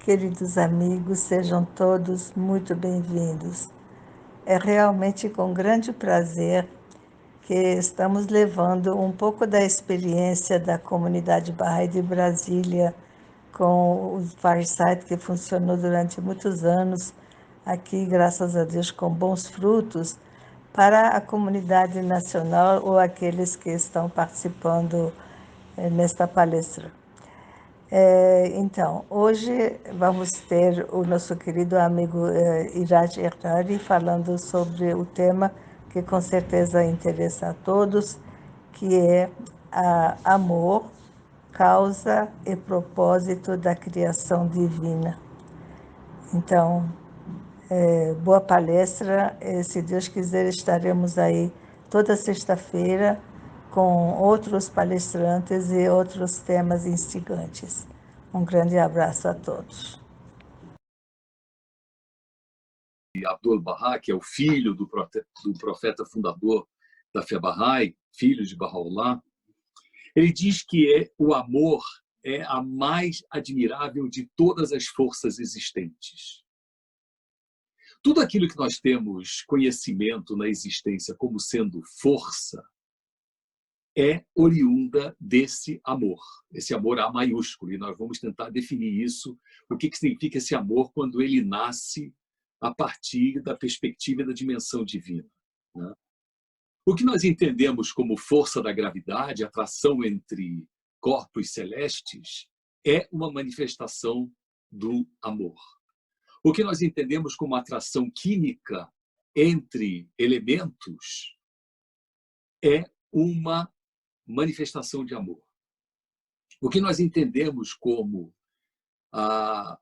Queridos amigos, sejam todos muito bem-vindos. É realmente com grande prazer que estamos levando um pouco da experiência da comunidade Bahá'í de Brasília com o Fireside, que funcionou durante muitos anos aqui, graças a Deus, com bons frutos, para a comunidade nacional ou aqueles que estão participando nesta palestra. Então, hoje vamos ter o nosso querido amigo Iraj Errari falando sobre o tema que com certeza interessa a todos, que é amor, causa e propósito da criação divina. Então, boa palestra. Se Deus quiser, estaremos aí toda sexta-feira com outros palestrantes e outros temas instigantes. Um grande abraço a todos. Abdu'l-Bahá, que é o filho do profeta fundador da fé Bahá'í, filho de Baha'u'lláh, ele diz que o amor é a mais admirável de todas as forças existentes. Tudo aquilo que nós temos conhecimento na existência como sendo força é oriunda desse amor, esse amor A maiúsculo. E nós vamos tentar definir isso, o que significa esse amor quando ele nasce a partir da perspectiva da dimensão divina, né? O que nós entendemos como força da gravidade, atração entre corpos celestes, é uma manifestação do amor. O que nós entendemos como atração química entre elementos é uma manifestação de amor. O que nós entendemos como a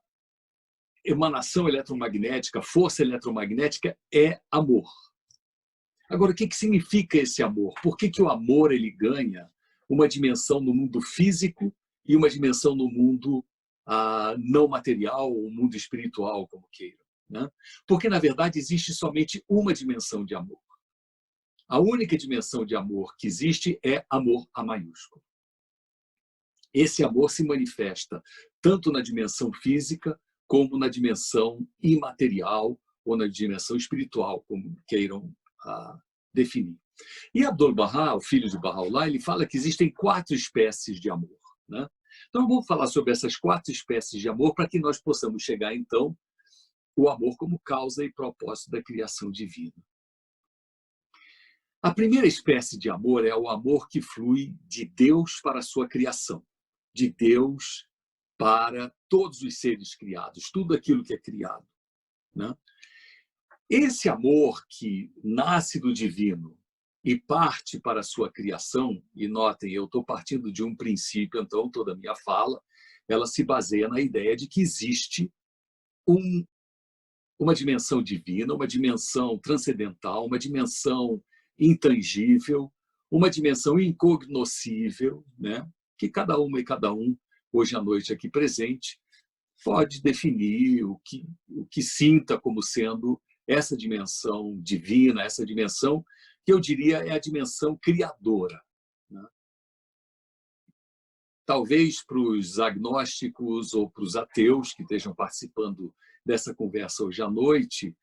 emanação eletromagnética, força eletromagnética, é amor. Agora, o que significa esse amor? Por que o amor ele ganha uma dimensão no mundo físico e uma dimensão no mundo não material, ou mundo espiritual, como queiram, né? Porque, na verdade, existe somente uma dimensão de amor. A única dimensão de amor que existe é amor A maiúsculo. Esse amor se manifesta tanto na dimensão física como na dimensão imaterial ou na dimensão espiritual, como queiram definir. E Abdu'l-Bahá, o filho de Baha'u'lláh, ele fala que existem 4 espécies de amor, né? Então, vamos falar sobre essas 4 espécies de amor para que nós possamos chegar, então, ao amor como causa e propósito da criação divina. A primeira espécie de amor é o amor que flui de Deus para a sua criação, de Deus para todos os seres criados, tudo aquilo que é criado, né? Esse amor que nasce do divino e parte para a sua criação, e notem, eu estou partindo de um princípio, então toda a minha fala, ela se baseia na ideia de que existe uma dimensão divina, uma dimensão transcendental, uma dimensão intangível, uma dimensão incognoscível, né? Que cada uma e cada um, hoje à noite aqui presente, pode definir o que sinta como sendo essa dimensão divina, essa dimensão que eu diria é a dimensão criadora, né? Talvez para os agnósticos ou para os ateus que estejam participando dessa conversa hoje à noite,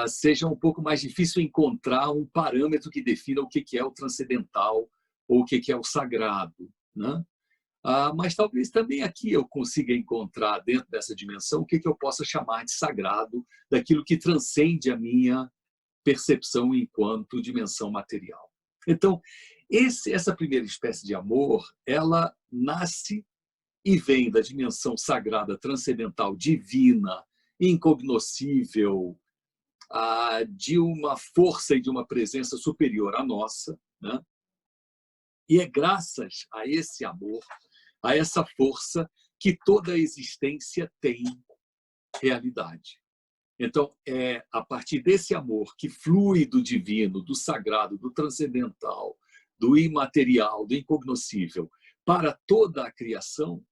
seja um pouco mais difícil encontrar um parâmetro que defina o que é o transcendental ou o que é o sagrado, né? Mas talvez também aqui eu consiga encontrar dentro dessa dimensão o que eu possa chamar de sagrado, daquilo que transcende a minha percepção enquanto dimensão material. Então, essa primeira espécie de amor, ela nasce e vem da dimensão sagrada, transcendental, divina, incognoscível, de uma força e de uma presença superior à nossa, né? E é graças a esse amor, a essa força, que toda a existência tem realidade. Então, é a partir desse amor que flui do divino, do sagrado, do transcendental, do imaterial, do incognoscível, para toda a criação,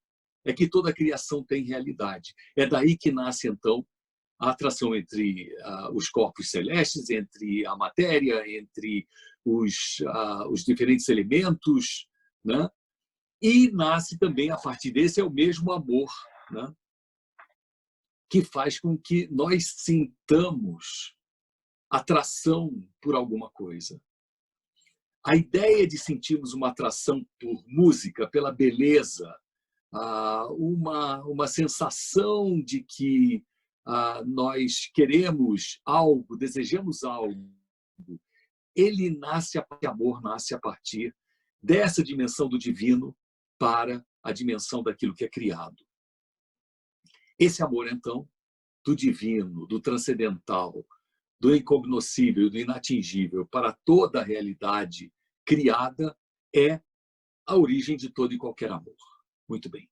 é que toda a criação tem realidade. É daí que nasce, então, a atração entre os corpos celestes, entre a matéria, entre os diferentes elementos, né? E nasce também, a partir desse, é o mesmo amor, né? que faz com que nós sintamos atração por alguma coisa. A ideia de sentirmos uma atração por música, pela beleza, uma sensação de que nós queremos algo, desejamos algo, amor nasce a partir dessa dimensão do divino para a dimensão daquilo que é criado. Esse amor, então, do divino, do transcendental, do incognoscível, do inatingível para toda a realidade criada é a origem de todo e qualquer amor. Muito bem.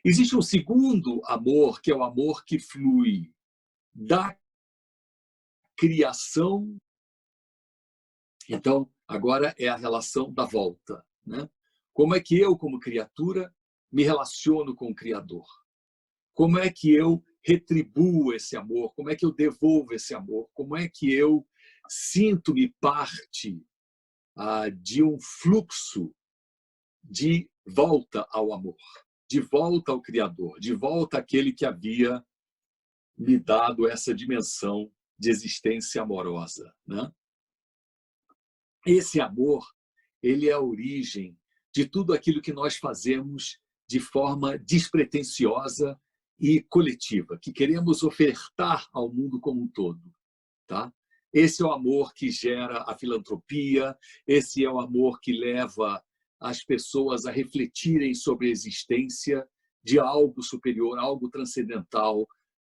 Existe um segundo amor, que é o amor que flui da criação. Então, agora é a relação da volta, né? Como é que eu, como criatura, me relaciono com o Criador? Como é que eu retribuo esse amor? Como é que eu devolvo esse amor? Como é que eu sinto-me parte de um fluxo de volta ao amor, de volta ao Criador, de volta àquele que havia me dado essa dimensão de existência amorosa, né? Esse amor, ele é a origem de tudo aquilo que nós fazemos de forma despretensiosa e coletiva, que queremos ofertar ao mundo como um todo, tá? Esse é o amor que gera a filantropia, esse é o amor que leva as pessoas a refletirem sobre a existência de algo superior, algo transcendental,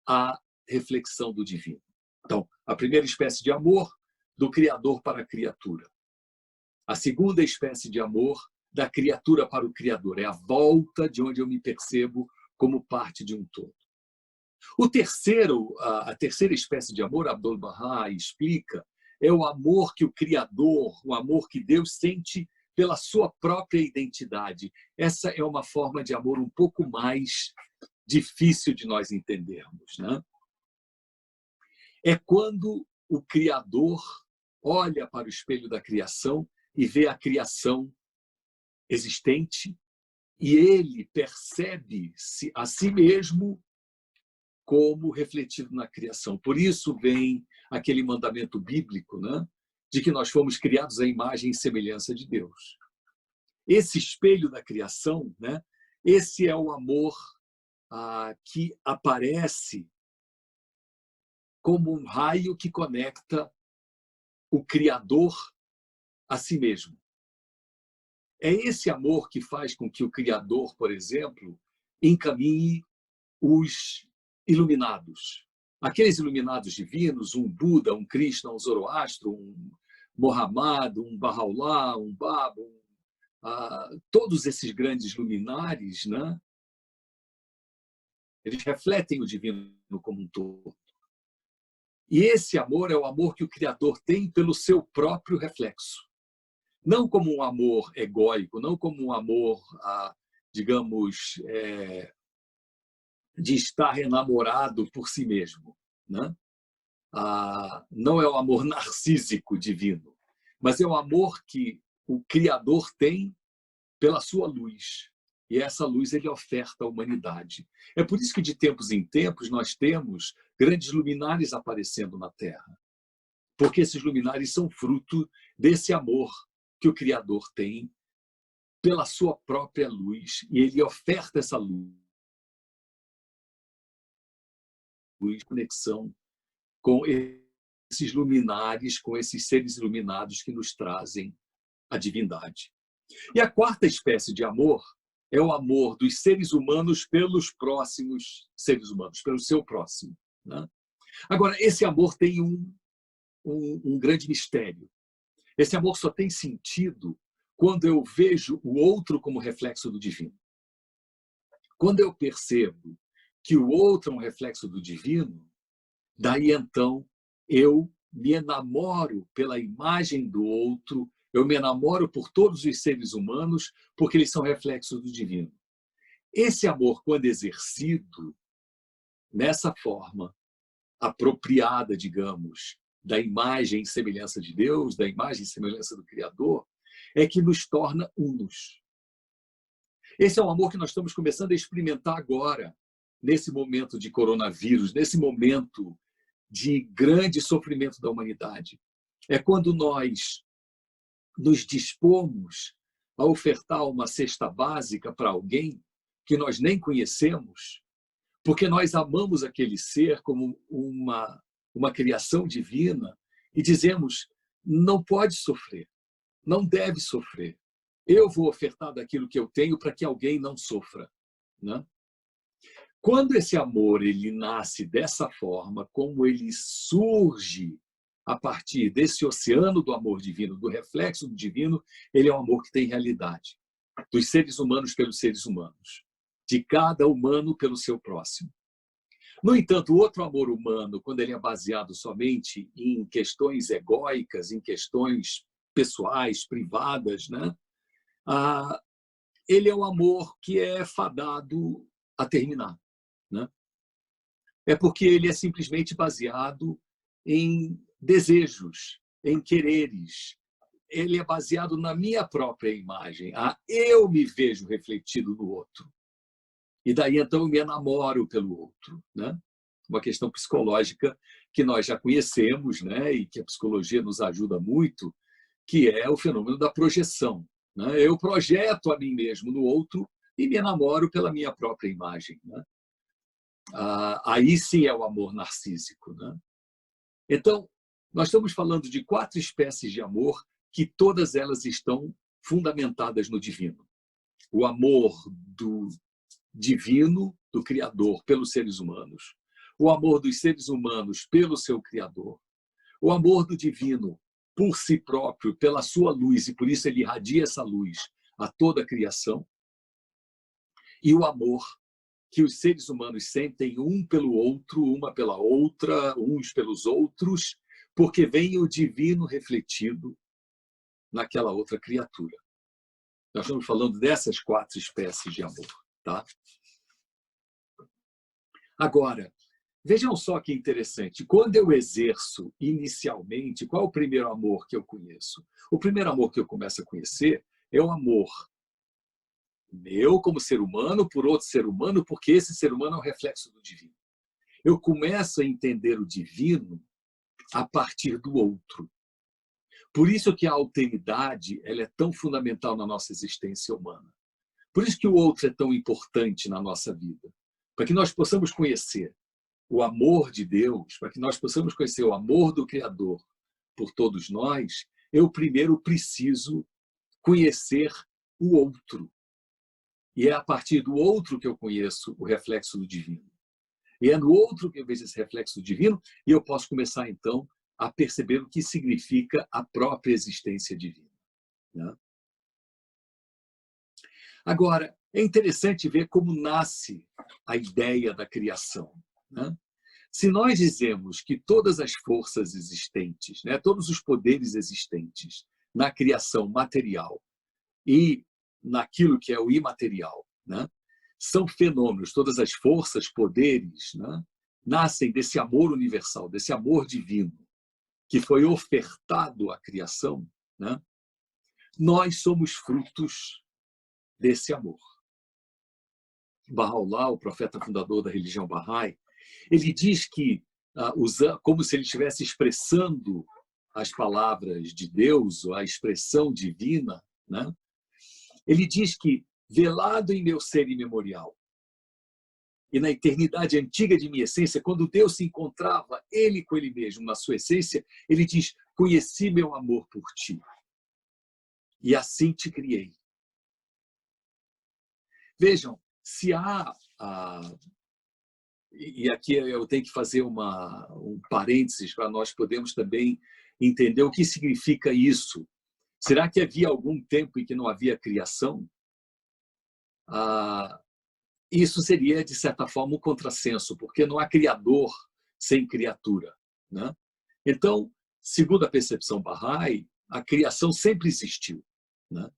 à reflexão do divino. Então, a primeira espécie de amor, do Criador para a criatura. A segunda espécie de amor, da criatura para o Criador. É a volta de onde eu me percebo como parte de um todo. A terceira espécie de amor, Abdu'l-Bahá explica, é o amor que o Criador, o amor que Deus sente pela sua própria identidade. Essa é uma forma de amor um pouco mais difícil de nós entendermos, né? É quando o Criador olha para o espelho da criação e vê a criação existente e ele percebe-se a si mesmo como refletido na criação. Por isso vem aquele mandamento bíblico, né, de que nós fomos criados à imagem e semelhança de Deus. Esse espelho da criação, né, esse é o amor que aparece como um raio que conecta o Criador a si mesmo. É esse amor que faz com que o Criador, por exemplo, encaminhe os iluminados. Aqueles iluminados divinos, um Buda, um Krishna, um Zoroastro, um Mohammed, um Bahá'u'lláh, um Baba, todos esses grandes luminares, né? Eles refletem o divino como um todo. E esse amor é o amor que o Criador tem pelo seu próprio reflexo. Não como um amor egóico, não como um amor, digamos, de estar enamorado por si mesmo, né? Não é o amor narcísico divino, mas é o amor que o Criador tem pela sua luz. E essa luz ele oferta à humanidade. É por isso que de tempos em tempos nós temos grandes luminares aparecendo na Terra. Porque esses luminares são fruto desse amor que o Criador tem pela sua própria luz. E ele oferta essa luz, conexão com esses luminares, com esses seres iluminados que nos trazem a divindade. E a quarta espécie de amor é o amor dos seres humanos pelos próximos seres humanos, pelo seu próximo, né? Agora, esse amor tem um grande mistério. Esse amor só tem sentido quando eu vejo o outro como reflexo do divino. Quando eu percebo que o outro é um reflexo do divino, daí então eu me enamoro pela imagem do outro, eu me enamoro por todos os seres humanos, porque eles são reflexos do divino. Esse amor, quando exercido nessa forma apropriada, digamos, da imagem e semelhança de Deus, da imagem e semelhança do Criador, é que nos torna unos. Esse é um amor que nós estamos começando a experimentar agora, nesse momento de coronavírus, nesse momento de grande sofrimento da humanidade. É quando nós nos dispomos a ofertar uma cesta básica para alguém que nós nem conhecemos, porque nós amamos aquele ser como uma criação divina e dizemos, não pode sofrer, não deve sofrer. Eu vou ofertar daquilo que eu tenho para que alguém não sofra, né? Quando esse amor ele nasce dessa forma, como ele surge a partir desse oceano do amor divino, do reflexo do divino, ele é um amor que tem realidade. Dos seres humanos pelos seres humanos. De cada humano pelo seu próximo. No entanto, o outro amor humano, quando ele é baseado somente em questões egóicas, em questões pessoais, privadas, né? Ele é um amor que é fadado a terminar, né? É porque ele é simplesmente baseado em desejos, em quereres. Ele é baseado na minha própria imagem. Eu me vejo refletido no outro. E daí, então, eu me enamoro pelo outro, né? Uma questão psicológica que nós já conhecemos, né? E que a psicologia nos ajuda muito, que é o fenômeno da projeção, né? Eu projeto a mim mesmo no outro e me enamoro pela minha própria imagem, né? Aí sim é o amor narcísico, né? Então, nós estamos falando de 4 espécies de amor que todas elas estão fundamentadas no divino. O amor do divino, do Criador, pelos seres humanos. O amor dos seres humanos pelo seu Criador. O amor do divino por si próprio, pela sua luz, e por isso ele irradia essa luz a toda a criação. E o amor que os seres humanos sentem um pelo outro, uma pela outra, uns pelos outros, porque vem o divino refletido naquela outra criatura. Nós estamos falando dessas 4 espécies de amor, tá? Agora, vejam só que interessante. Quando eu exerço inicialmente, qual é o primeiro amor que eu conheço? O primeiro amor que eu começo a conhecer é o amor meu como ser humano por outro ser humano, porque esse ser humano é um reflexo do divino. Eu começo a entender o divino a partir do outro. Por isso que a alteridade ela é tão fundamental na nossa existência humana. Por isso que o outro é tão importante na nossa vida. Para que nós possamos conhecer o amor de Deus, para que nós possamos conhecer o amor do Criador por todos nós, eu primeiro preciso conhecer o outro. E é a partir do outro que eu conheço o reflexo do divino. E é no outro que eu vejo esse reflexo divino e eu posso começar, então, a perceber o que significa a própria existência divina, né? Agora, é interessante ver como nasce a ideia da criação, né? Se nós dizemos que todas as forças existentes, né, todos os poderes existentes na criação material e naquilo que é o imaterial, né, são fenômenos, todas as forças, poderes, né, nascem desse amor universal, desse amor divino, que foi ofertado à criação, né, nós somos frutos desse amor. Bahá'u'lláh, o profeta fundador da religião Bahá'í, ele diz que, como se ele estivesse expressando as palavras de Deus, ou a expressão divina, né? Ele diz que, velado em meu ser imemorial, e na eternidade antiga de minha essência, quando Deus se encontrava, ele com ele mesmo, na sua essência, ele diz, conheci meu amor por ti, e assim te criei. Vejam, se há... E aqui eu tenho que fazer um parênteses para nós podermos também entender o que significa isso. Será que havia algum tempo em que não havia criação? Isso seria, de certa forma, um contrassenso, porque não há criador sem criatura, né? Então, segundo a percepção Bahá'í, a criação sempre existiu, né?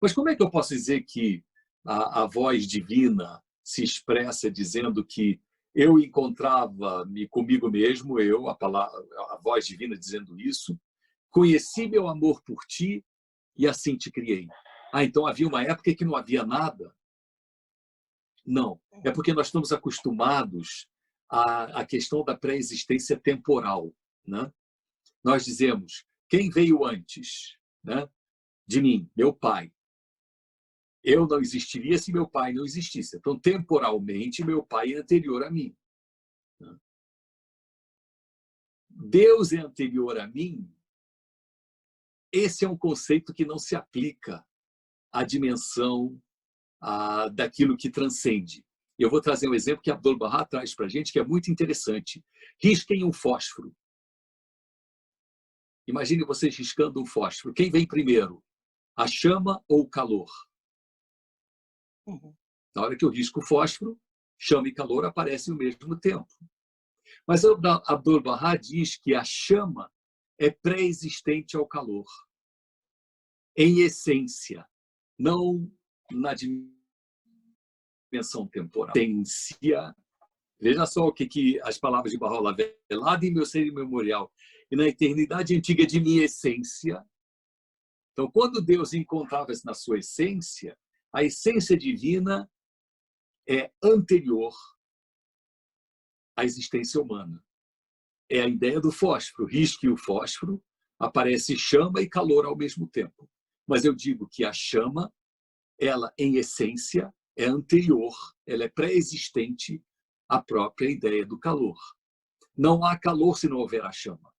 Mas como é que eu posso dizer que a voz divina se expressa dizendo que eu encontrava-me comigo mesmo, a voz divina dizendo isso, conheci meu amor por ti e assim te criei. Então havia uma época que não havia nada. Não. É porque nós estamos acostumados à questão da pré-existência temporal, né? Nós dizemos, quem veio antes, né, de mim? Meu pai. Eu não existiria se meu pai não existisse. Então, temporalmente, meu pai é anterior a mim. Deus é anterior a mim. Esse é um conceito que não se aplica à dimensão daquilo que transcende. Eu vou trazer um exemplo que Abdu'l-Bahá traz para a gente, que é muito interessante. Risquem um fósforo. Imagine vocês riscando um fósforo. Quem vem primeiro? A chama ou o calor? Na hora que eu risco o fósforo, chama e calor aparecem ao mesmo tempo. Mas Abdu'l-Bahá diz que a chama é pré-existente ao calor, em essência, não na dimensão temporal. Essência. Veja só o que as palavras de Baha'u'lláh, velado em meu ser imemorial e na eternidade antiga de minha essência. Então, quando Deus encontrava-se na sua essência, a essência divina é anterior à existência humana. É a ideia do fósforo. Risque o fósforo, aparece chama e calor ao mesmo tempo. Mas eu digo que a chama, ela em essência, é anterior, ela é pré-existente à própria ideia do calor. Não há calor se não houver a chama.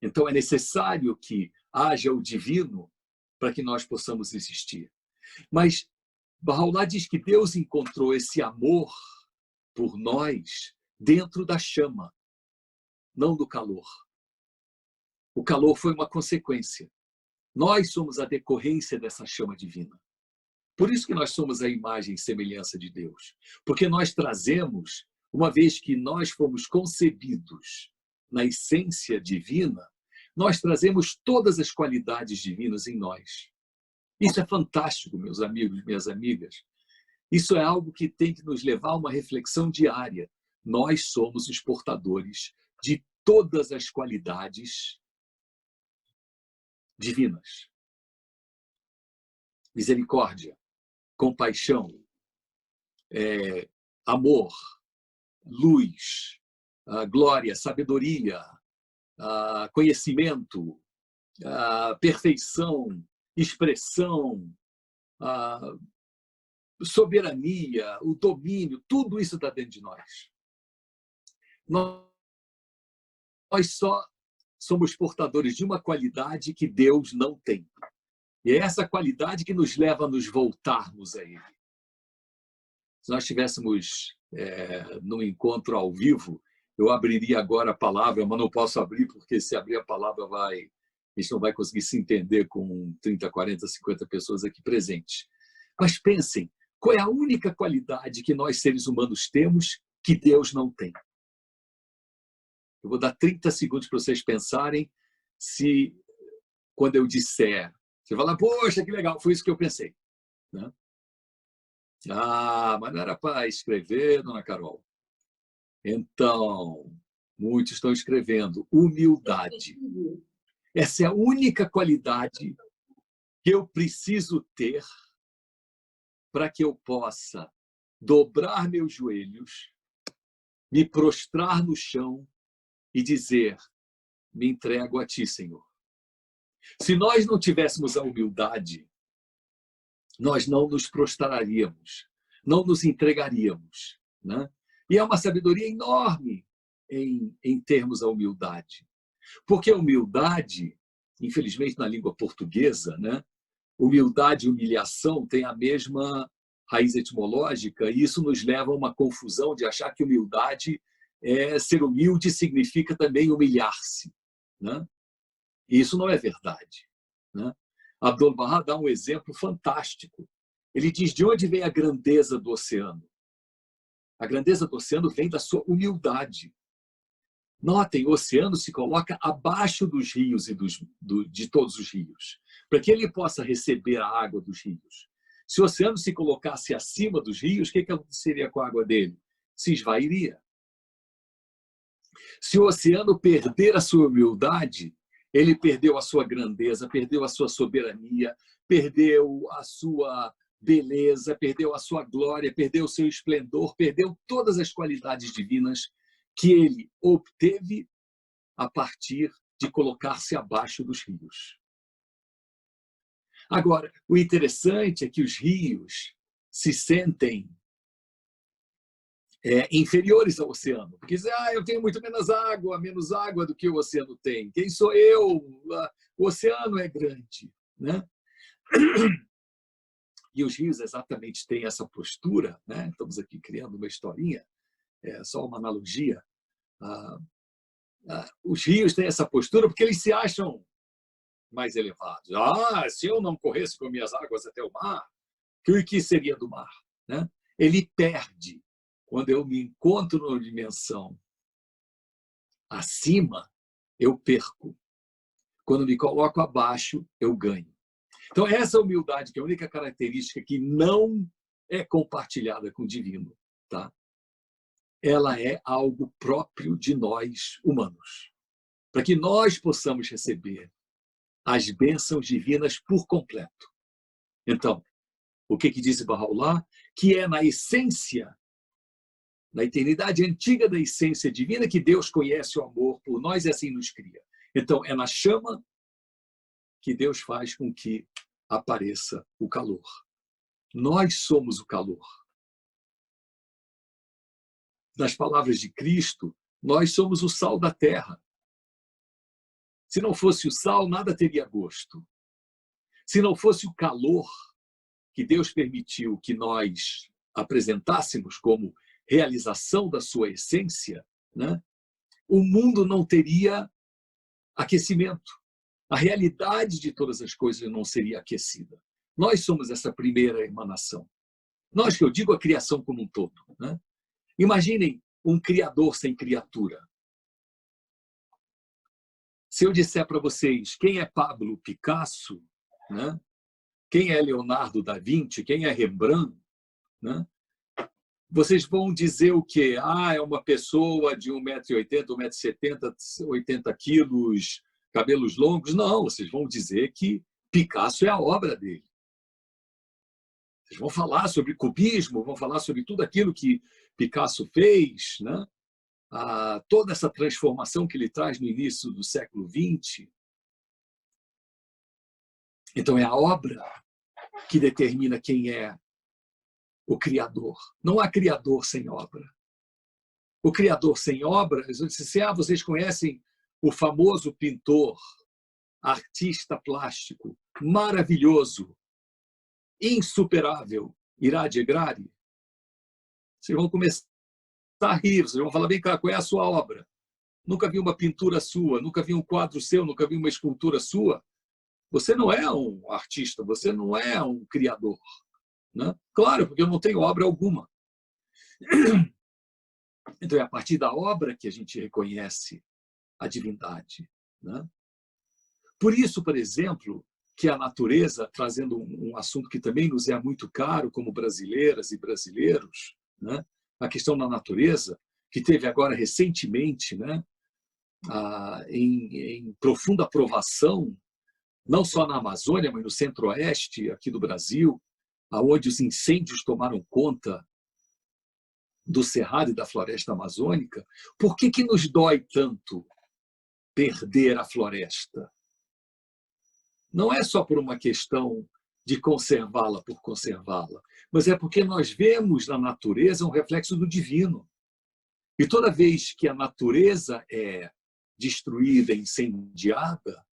Então é necessário que haja o divino para que nós possamos existir. Mas Baha'u'lláh diz que Deus encontrou esse amor por nós dentro da chama, não do calor. O calor foi uma consequência. Nós somos a decorrência dessa chama divina. Por isso que nós somos a imagem e semelhança de Deus. Porque nós trazemos, uma vez que nós fomos concebidos na essência divina, nós trazemos todas as qualidades divinas em nós. Isso é fantástico, meus amigos, minhas amigas. Isso é algo que tem que nos levar a uma reflexão diária. Nós somos os portadores de todas as qualidades divinas. Misericórdia, compaixão, amor, luz, glória, sabedoria, conhecimento, perfeição, expressão, soberania, o domínio, tudo isso está dentro de nós. Nós só somos portadores de uma qualidade que Deus não tem. E é essa qualidade que nos leva a nos voltarmos a Ele. Se nós estivéssemos num encontro ao vivo, eu abriria agora a palavra, mas não posso abrir, porque se abrir a palavra a gente não vai conseguir se entender com 30, 40, 50 pessoas aqui presentes. Mas pensem, qual é a única qualidade que nós seres humanos temos que Deus não tem? Eu vou dar 30 segundos para vocês pensarem se, quando eu disser, você vai falar, poxa, que legal, foi isso que eu pensei. Né? Mas não era para escrever, dona Carol. Então, muitos estão escrevendo humildade. Essa é a única qualidade que eu preciso ter para que eu possa dobrar meus joelhos, me prostrar no chão e dizer, me entrego a Ti, Senhor. Se nós não tivéssemos a humildade, nós não nos prostraríamos, não nos entregaríamos. Né? E é uma sabedoria enorme em termos a humildade. Porque a humildade, infelizmente na língua portuguesa, né? Humildade e humilhação têm a mesma raiz etimológica e isso nos leva a uma confusão de achar que humildade ser humilde significa também humilhar-se. Né? E isso não é verdade. Né? Abdu'l-Bahá dá um exemplo fantástico. Ele diz de onde vem a grandeza do oceano. A grandeza do oceano vem da sua humildade. Notem, o oceano se coloca abaixo dos rios e de todos os rios, para que ele possa receber a água dos rios. Se o oceano se colocasse acima dos rios, o que aconteceria com a água dele? Se esvairia. Se o oceano perder a sua humildade, ele perdeu a sua grandeza, perdeu a sua soberania, perdeu a sua beleza, perdeu a sua glória, perdeu o seu esplendor, perdeu todas as qualidades divinas que ele obteve a partir de colocar-se abaixo dos rios. Agora, o interessante é que os rios se sentem inferiores ao oceano, porque dizem, eu tenho muito menos água do que o oceano tem. Quem sou eu? O oceano é grande, né? E os rios exatamente têm essa postura, né? Estamos aqui criando uma historinha, só uma analogia. Os rios têm essa postura porque eles se acham mais elevados. Se eu não corresse com minhas águas até o mar, o que seria do mar? Né? Ele perde. Quando eu me encontro numa dimensão acima, eu perco. Quando me coloco abaixo, eu ganho. Então, essa humildade, que é a única característica que não é compartilhada com o divino, tá? Ela é algo próprio de nós humanos. Para que nós possamos receber as bênçãos divinas por completo. Então, o que diz Bahá'u'lláh? Que é na essência, na eternidade antiga da essência divina, que Deus conhece o amor por nós e assim nos cria. Então, é na chama que Deus faz com que apareça o calor. Nós somos o calor. Nas palavras de Cristo, nós somos o sal da terra. Se não fosse o sal, nada teria gosto. Se não fosse o calor que Deus permitiu que nós apresentássemos como realização da sua essência, né, o mundo não teria aquecimento. A realidade de todas as coisas não seria aquecida. Nós somos essa primeira emanação. Nós, que eu digo, a criação como um todo. Né? Imaginem um criador sem criatura. Se eu disser para vocês quem é Pablo Picasso, né? Quem é Leonardo da Vinci, quem é Rembrandt, né? Vocês vão dizer o quê? É uma pessoa de 1,80 m, 1,70 m, 80 quilos, cabelos longos. Não, vocês vão dizer que Picasso é a obra dele. Vocês vão falar sobre cubismo, vão falar sobre tudo aquilo que Picasso fez, né? Toda essa transformação que ele traz no início do século XX. Então, é a obra que determina quem é o Criador. Não há Criador sem obra. O Criador sem obra, eu disse assim, vocês conhecem o famoso pintor, artista plástico, maravilhoso, insuperável, Irad Egrari? Vocês vão começar a rir, vocês vão falar, vem cá, qual é a sua obra? Nunca vi uma pintura sua, nunca vi um quadro seu, nunca vi uma escultura sua. Você não é um artista, você não é um criador. Né? Claro, porque eu não tenho obra alguma. Então, é a partir da obra que a gente reconhece a divindade. Né? Por isso, por exemplo, que a natureza, trazendo um assunto que também nos é muito caro como brasileiras e brasileiros, né? A questão da natureza, que teve agora recentemente, né? Em profunda aprovação, não só na Amazônia, mas no centro-oeste aqui do Brasil, onde os incêndios tomaram conta do cerrado e da floresta amazônica. Por que nos dói tanto perder a floresta? Não é só por uma questão de conservá-la por conservá-la, mas é porque nós vemos na natureza um reflexo do divino. E toda vez que a natureza é destruída, incendiada,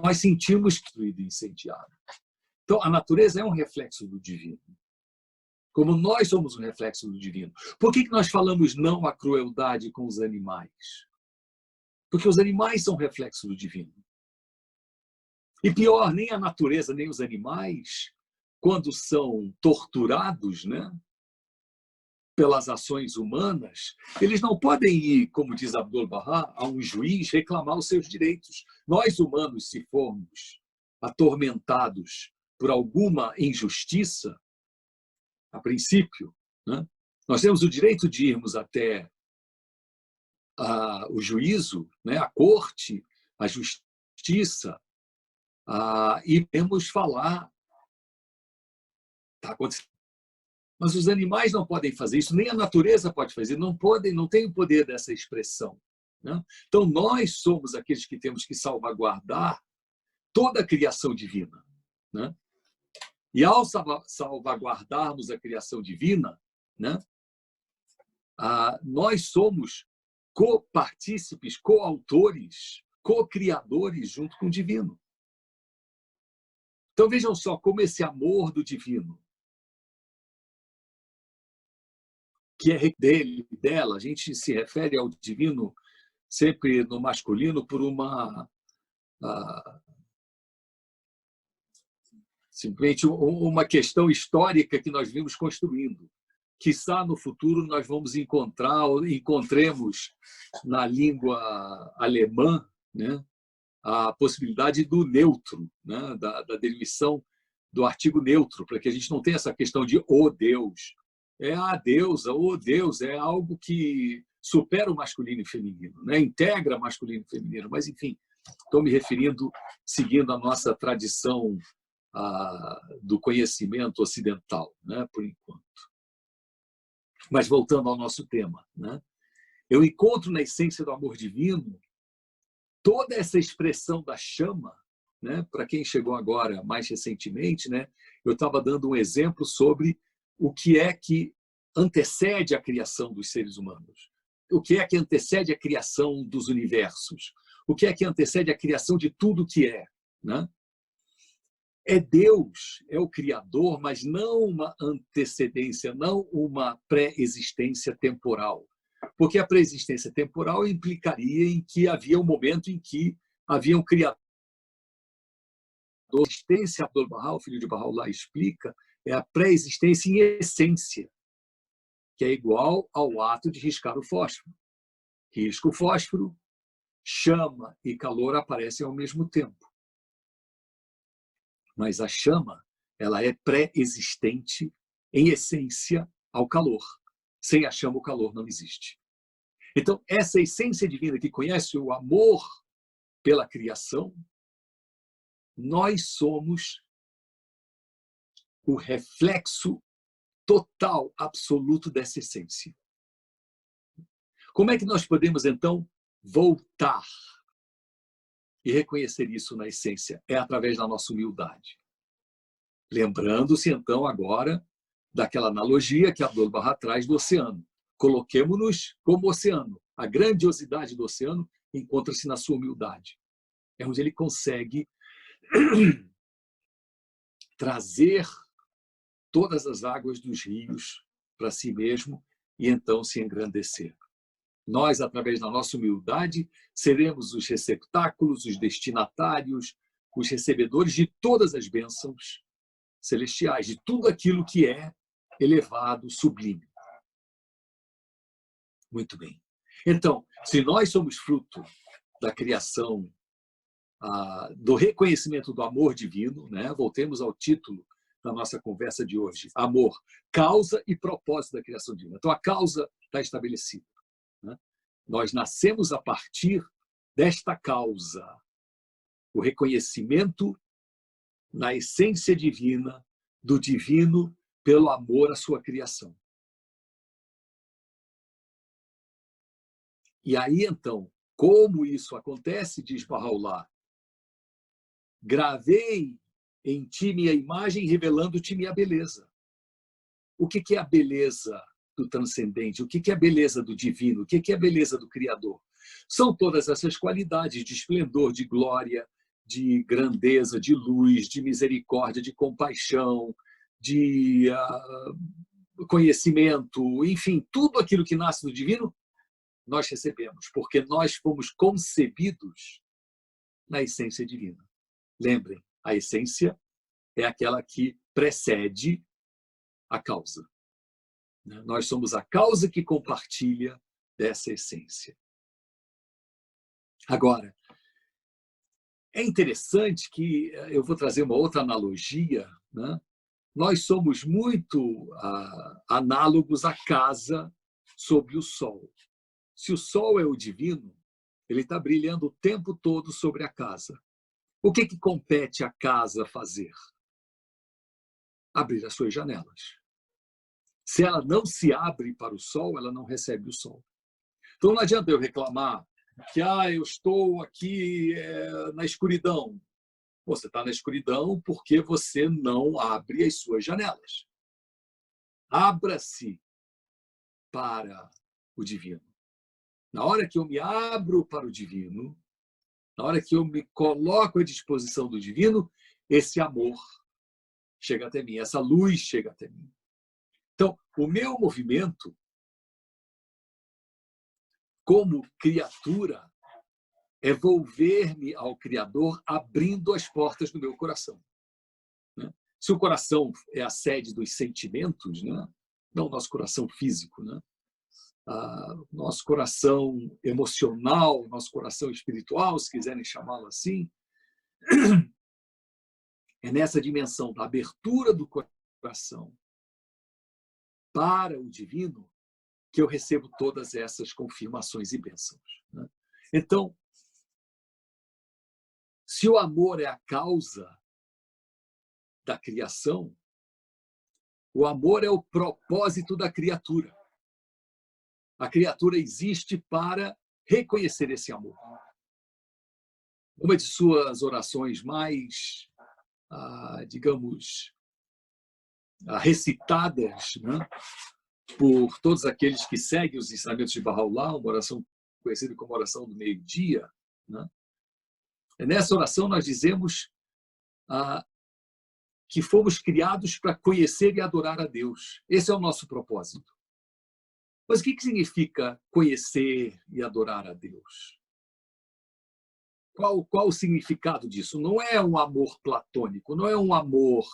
nós sentimos destruída e incendiada. Então, a natureza é um reflexo do divino. Como nós somos um reflexo do divino. Por que nós falamos não à crueldade com os animais? Porque os animais são reflexo do divino. E pior, nem a natureza, nem os animais, quando são torturados, né, pelas ações humanas, eles não podem ir, como diz Abdu'l-Bahá, a um juiz reclamar os seus direitos. Nós, humanos, se formos atormentados por alguma injustiça, a princípio, né, nós temos o direito de irmos até o juízo, né, a corte, a justiça, e podemos falar Está acontecendo. Mas os animais não podem fazer isso, nem a natureza pode fazer, não tem o poder dessa expressão. Né? Então, nós somos aqueles que temos que salvaguardar toda a criação divina. Né? E ao salvaguardarmos a criação divina, né, nós somos copartícipes, coautores, co-criadores junto com o divino. Então, vejam só como esse amor do divino, que é dele, dela, a gente se refere ao divino sempre no masculino por simplesmente uma questão histórica que nós vimos construindo. Quiçá no futuro nós vamos encontremos na língua alemã, né, a possibilidade do neutro, né, da derivação do artigo neutro, para que a gente não tenha essa questão de "o Deus". É a deusa, o Deus, é algo que supera o masculino e feminino, né? Integra masculino e feminino, mas, enfim, estou me referindo, seguindo a nossa tradição do conhecimento ocidental, né, por enquanto. Mas voltando ao nosso tema, né, eu encontro na essência do amor divino toda essa expressão da chama, né, para quem chegou agora mais recentemente, né, eu estava dando um exemplo sobre o que é que antecede a criação dos seres humanos, o que é que antecede a criação dos universos, o que é que antecede a criação de tudo que é, né? É Deus, é o Criador, mas não uma antecedência, não uma pré-existência temporal. Porque a pré-existência temporal implicaria em que havia um momento em que havia um Criador. A existência, Abdul Baha, o filho de Baha'u'lláh, explica, é a pré-existência em essência, que é igual ao ato de riscar o fósforo. Risca o fósforo, chama e calor aparecem ao mesmo tempo. Mas a chama, ela é pré-existente em essência ao calor. Sem a chama, o calor não existe. Então, essa essência divina que conhece o amor pela criação, nós somos o reflexo total, absoluto dessa essência. Como é que nós podemos, então, voltar e reconhecer isso na essência? É através da nossa humildade. Lembrando-se, então, agora, daquela analogia que Abdul Baha traz do oceano. Coloquemo-nos como oceano. A grandiosidade do oceano encontra-se na sua humildade. É onde ele consegue trazer todas as águas dos rios para si mesmo e então se engrandecer. Nós, através da nossa humildade, seremos os receptáculos, os destinatários, os recebedores de todas as bênçãos celestiais, de tudo aquilo que é elevado, sublime. Muito bem. Então, se nós somos fruto da criação, do reconhecimento do amor divino, né? Voltemos ao título da nossa conversa de hoje: amor, causa e propósito da criação divina. Então, a causa está estabelecida, né? Nós nascemos a partir desta causa, o reconhecimento na essência divina do divino pelo amor à sua criação. E aí, então, como isso acontece, diz Baha'u'lláh: gravei em ti minha imagem, revelando-te minha beleza. O que é a beleza do transcendente? O que é a beleza do divino? O que é a beleza do Criador? São todas essas qualidades de esplendor, de glória, de grandeza, de luz, de misericórdia, de compaixão, de conhecimento, enfim, tudo aquilo que nasce do divino, nós recebemos, porque nós fomos concebidos na essência divina. Lembrem, a essência é aquela que precede a causa. Nós somos a causa que compartilha dessa essência. Agora, é interessante que eu vou trazer uma outra analogia, né? Nós somos muito análogos à casa sobre o sol. Se o sol é o divino, ele está brilhando o tempo todo sobre a casa. O que compete à casa fazer? abrir as suas janelas. Se ela não se abre para o sol, ela não recebe o sol. Então não adianta eu reclamar que eu estou aqui na escuridão. Você está na escuridão porque você não abre as suas janelas. Abra-se para o divino. Na hora que eu me abro para o divino, na hora que eu me coloco à disposição do divino, esse amor chega até mim, essa luz chega até mim. Então, o meu movimento como criatura é volver-me ao Criador abrindo as portas do meu coração. Se o coração é a sede dos sentimentos, não o nosso coração físico, nosso coração emocional, nosso coração espiritual, se quiserem chamá-lo assim, é nessa dimensão da abertura do coração para o divino que eu recebo todas essas confirmações e bênçãos. Então, se o amor é a causa da criação, o amor é o propósito da criatura. A criatura existe para reconhecer esse amor. Uma de suas orações mais, digamos, recitadas, por todos aqueles que seguem os ensinamentos de Bahá'u'lláh, uma oração conhecida como oração do meio-dia. Nessa oração nós dizemos que fomos criados para conhecer e adorar a Deus. Esse é o nosso propósito. Mas o que significa conhecer e adorar a Deus? Qual o significado disso? Não é um amor platônico, não é um amor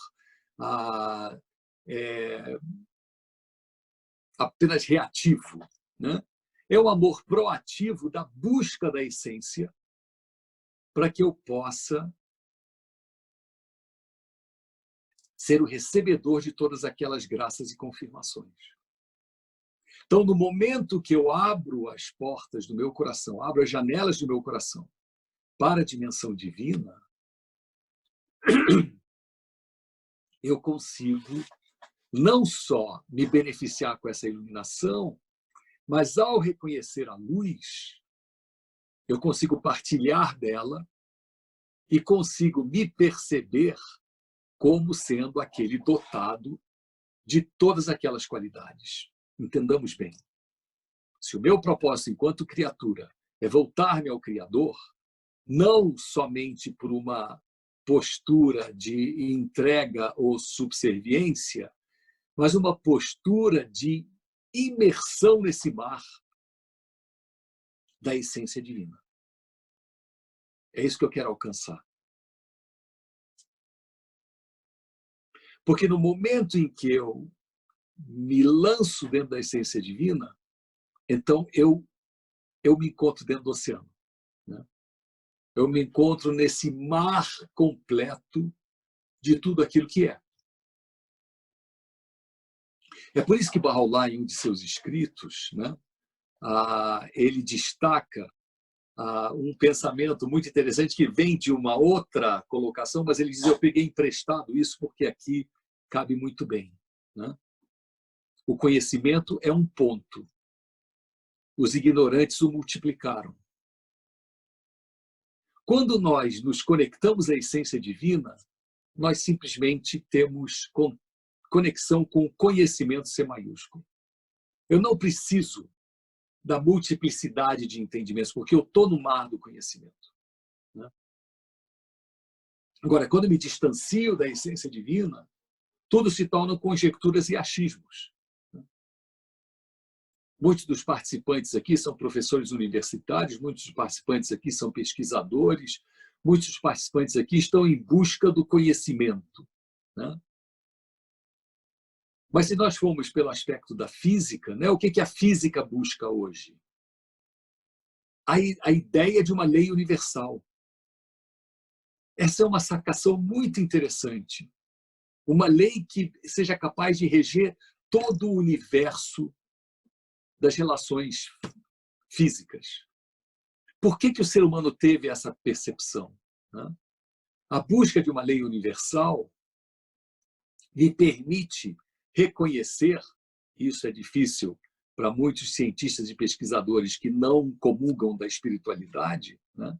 apenas reativo. É um amor proativo da busca da essência para que eu possa ser o recebedor de todas aquelas graças e confirmações. Então, no momento que eu abro as portas do meu coração, abro as janelas do meu coração para a dimensão divina, eu consigo não só me beneficiar com essa iluminação, mas ao reconhecer a luz, eu consigo partilhar dela e consigo me perceber como sendo aquele dotado de todas aquelas qualidades. Entendamos bem. Se o meu propósito enquanto criatura é voltar-me ao Criador, não somente por uma postura de entrega ou subserviência, mas uma postura de imersão nesse mar da essência divina. É isso que eu quero alcançar. Porque no momento em que eu me lanço dentro da essência divina, então eu me encontro dentro do oceano. Eu me encontro nesse mar completo de tudo aquilo que é. É por isso que Bahá'u'lláh, em um de seus escritos, ele destaca um pensamento muito interessante que vem de uma outra colocação, mas ele diz: eu peguei emprestado isso porque aqui cabe muito bem. O conhecimento é um ponto. Os ignorantes o multiplicaram. Quando nós nos conectamos à essência divina, nós simplesmente temos conexão com o conhecimento C maiúsculo. Eu não preciso da multiplicidade de entendimentos, porque eu estou no mar do conhecimento. Agora, quando eu me distancio da essência divina, tudo se torna conjecturas e achismos. Muitos dos participantes aqui são professores universitários, muitos dos participantes aqui são pesquisadores, muitos dos participantes aqui estão em busca do conhecimento. Mas se nós formos pelo aspecto da física, o que a física busca hoje? A ideia de uma lei universal. Essa é uma sacação muito interessante. Uma lei que seja capaz de reger todo o universo das relações físicas. Por que o ser humano teve essa percepção? A busca de uma lei universal me permite reconhecer, isso é difícil para muitos cientistas e pesquisadores que não comungam da espiritualidade, né,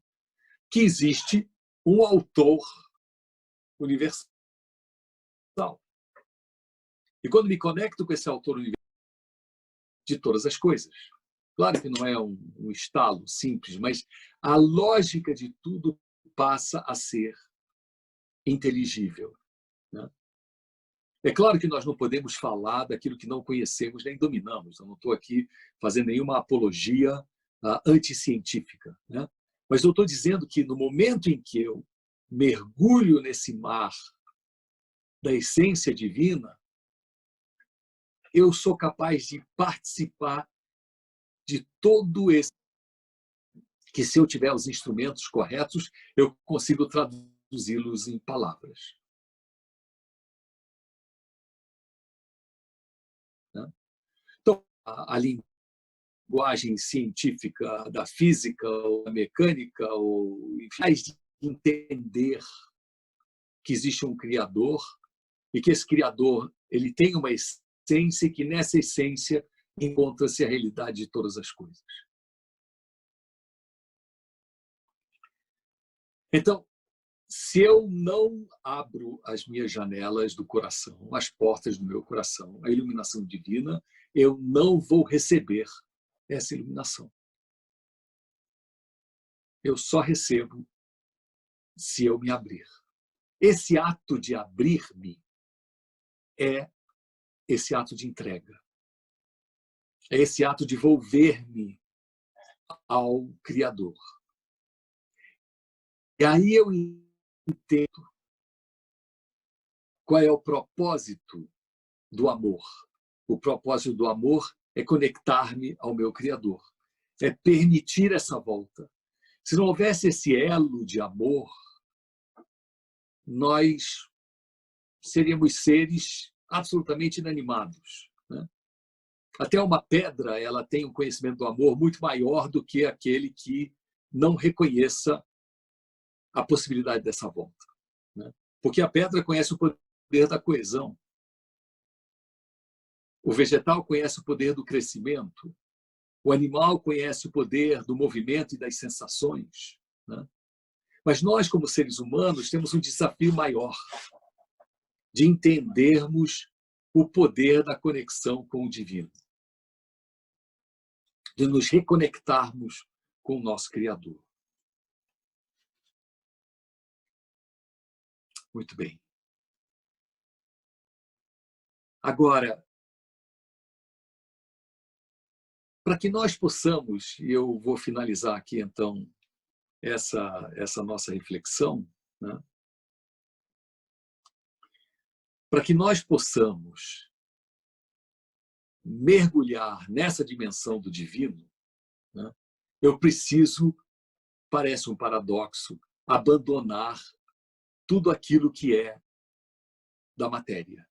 que existe um autor universal. E quando me conecto com esse autor universal de todas as coisas, claro que não é um estalo simples, mas a lógica de tudo passa a ser inteligível, né? É claro que nós não podemos falar daquilo que não conhecemos nem dominamos. Eu não estou aqui fazendo nenhuma apologia anticientífica, né? Mas eu estou dizendo que no momento em que eu mergulho nesse mar da essência divina, eu sou capaz de participar de todo esse, que se eu tiver os instrumentos corretos, eu consigo traduzi-los em palavras. Então, a linguagem científica da física ou da mecânica, ou faz de entender que existe um Criador e que esse Criador ele tem uma essência e que nessa essência encontra-se a realidade de todas as coisas. Então, se eu não abro as minhas janelas do coração, as portas do meu coração, a iluminação divina, eu não vou receber essa iluminação. Eu só recebo se eu me abrir. Esse ato de abrir-me é esse ato de entrega. É esse ato de volver-me ao Criador. E aí eu entendo qual é o propósito do amor. O propósito do amor é conectar-me ao meu Criador. É permitir essa volta. Se não houvesse esse elo de amor, nós seríamos seres absolutamente inanimados, né? Até uma pedra, ela tem um conhecimento do amor muito maior do que aquele que não reconheça a possibilidade dessa volta, né? Porque a pedra conhece o poder da coesão. O vegetal conhece o poder do crescimento. O animal conhece o poder do movimento e das sensações, né? Mas nós, como seres humanos, temos um desafio maior de entendermos o poder da conexão com o divino, de nos reconectarmos com o nosso Criador. Muito bem. Agora, para que nós possamos, e eu vou finalizar aqui então essa nossa reflexão, né? Para que nós possamos mergulhar nessa dimensão do divino, né, eu preciso, parece um paradoxo, abandonar tudo aquilo que é da matéria.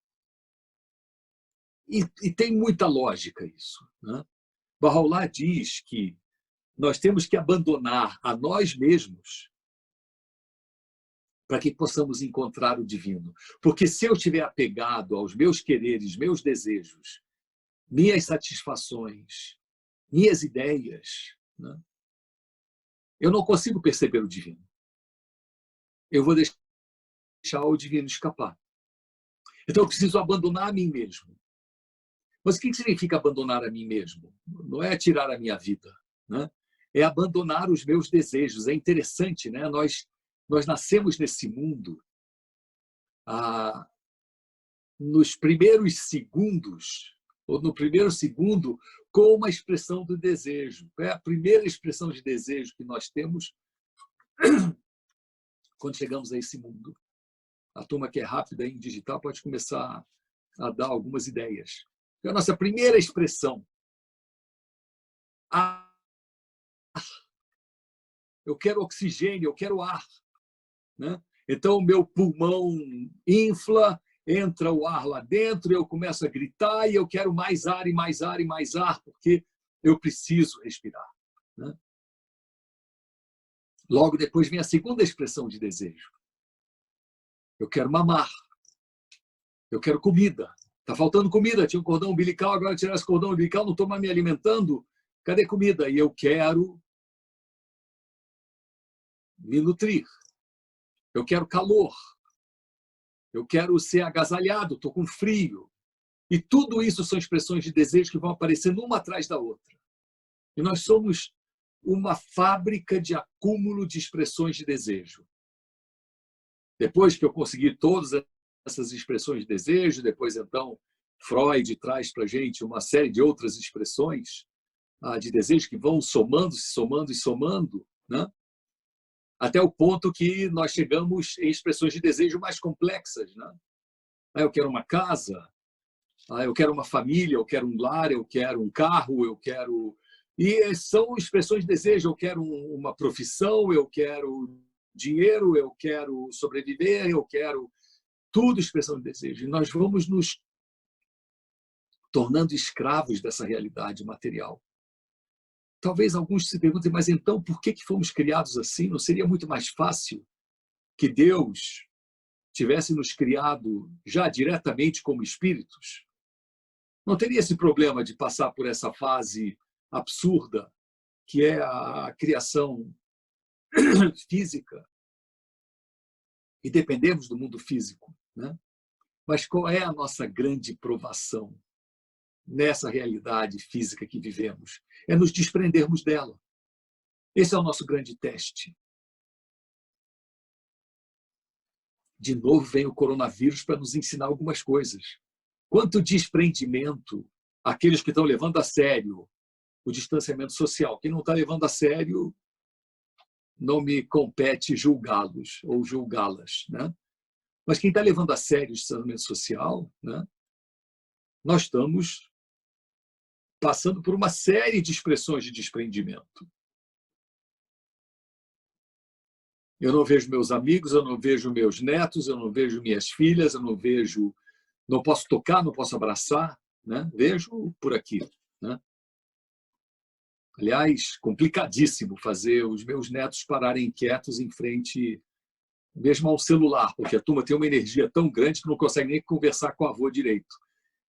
E tem muita lógica isso, né? Bahá'u'lláh diz que nós temos que abandonar a nós mesmos para que possamos encontrar o divino. Porque se eu estiver apegado aos meus quereres, meus desejos, minhas satisfações, minhas ideias, né, eu não consigo perceber o divino. Eu vou deixar o divino escapar. Então eu preciso abandonar a mim mesmo. Mas o que significa abandonar a mim mesmo? Não é tirar a minha vida, né? É abandonar os meus desejos. É interessante, né? Nós nascemos nesse mundo nos primeiros segundos, ou no primeiro segundo, com uma expressão do desejo. É a primeira expressão de desejo que nós temos quando chegamos a esse mundo. A turma que é rápida em digital pode começar a dar algumas ideias. É a nossa primeira expressão. Ar. Eu quero oxigênio, eu quero ar, né? Então, o meu pulmão infla, entra o ar lá dentro, eu começo a gritar e eu quero mais ar e mais ar e mais ar, porque eu preciso respirar, né? Logo depois vem a segunda expressão de desejo. Eu quero mamar. Eu quero comida. Está faltando comida. Tinha um cordão umbilical, agora tirar esse cordão umbilical, não estou mais me alimentando. Cadê comida? E eu quero me nutrir. Eu quero calor. Eu quero ser agasalhado, estou com frio. E tudo isso são expressões de desejo que vão aparecendo uma atrás da outra. E nós somos uma fábrica de acúmulo de expressões de desejo. Depois que eu consegui todas essas expressões de desejo, depois, então, Freud traz para a gente uma série de outras expressões de desejo que vão somando, se somando e somando, né? Até o ponto que nós chegamos em expressões de desejo mais complexas, né? Eu quero uma casa, eu quero uma família, eu quero um lar, eu quero um carro, eu quero... E são expressões de desejo. Eu quero uma profissão, eu quero dinheiro, eu quero sobreviver, eu quero... Tudo expressão de desejo. E nós vamos nos tornando escravos dessa realidade material. Talvez alguns se perguntem, mas então por que fomos criados assim? Não seria muito mais fácil que Deus tivesse nos criado já diretamente como espíritos? Não teria esse problema de passar por essa fase absurda que é a criação física e dependemos do mundo físico, né? Mas qual é a nossa grande provação nessa realidade física que vivemos? É nos desprendermos dela. Esse é o nosso grande teste. De novo vem o coronavírus para nos ensinar algumas coisas. Quanto desprendimento aqueles que estão levando a sério o distanciamento social. Quem não está levando a sério, não me compete julgá-los ou julgá-las, né? Mas quem está levando a sério o distanciamento social, né? Nós estamos passando por uma série de expressões de desprendimento. Eu não vejo meus amigos, eu não vejo meus netos, eu não vejo minhas filhas, eu não vejo, não posso tocar, não posso abraçar, né? Vejo por aqui, né? Aliás, complicadíssimo fazer os meus netos pararem quietos em frente mesmo ao celular, porque a turma tem uma energia tão grande que não consegue nem conversar com o avô direito.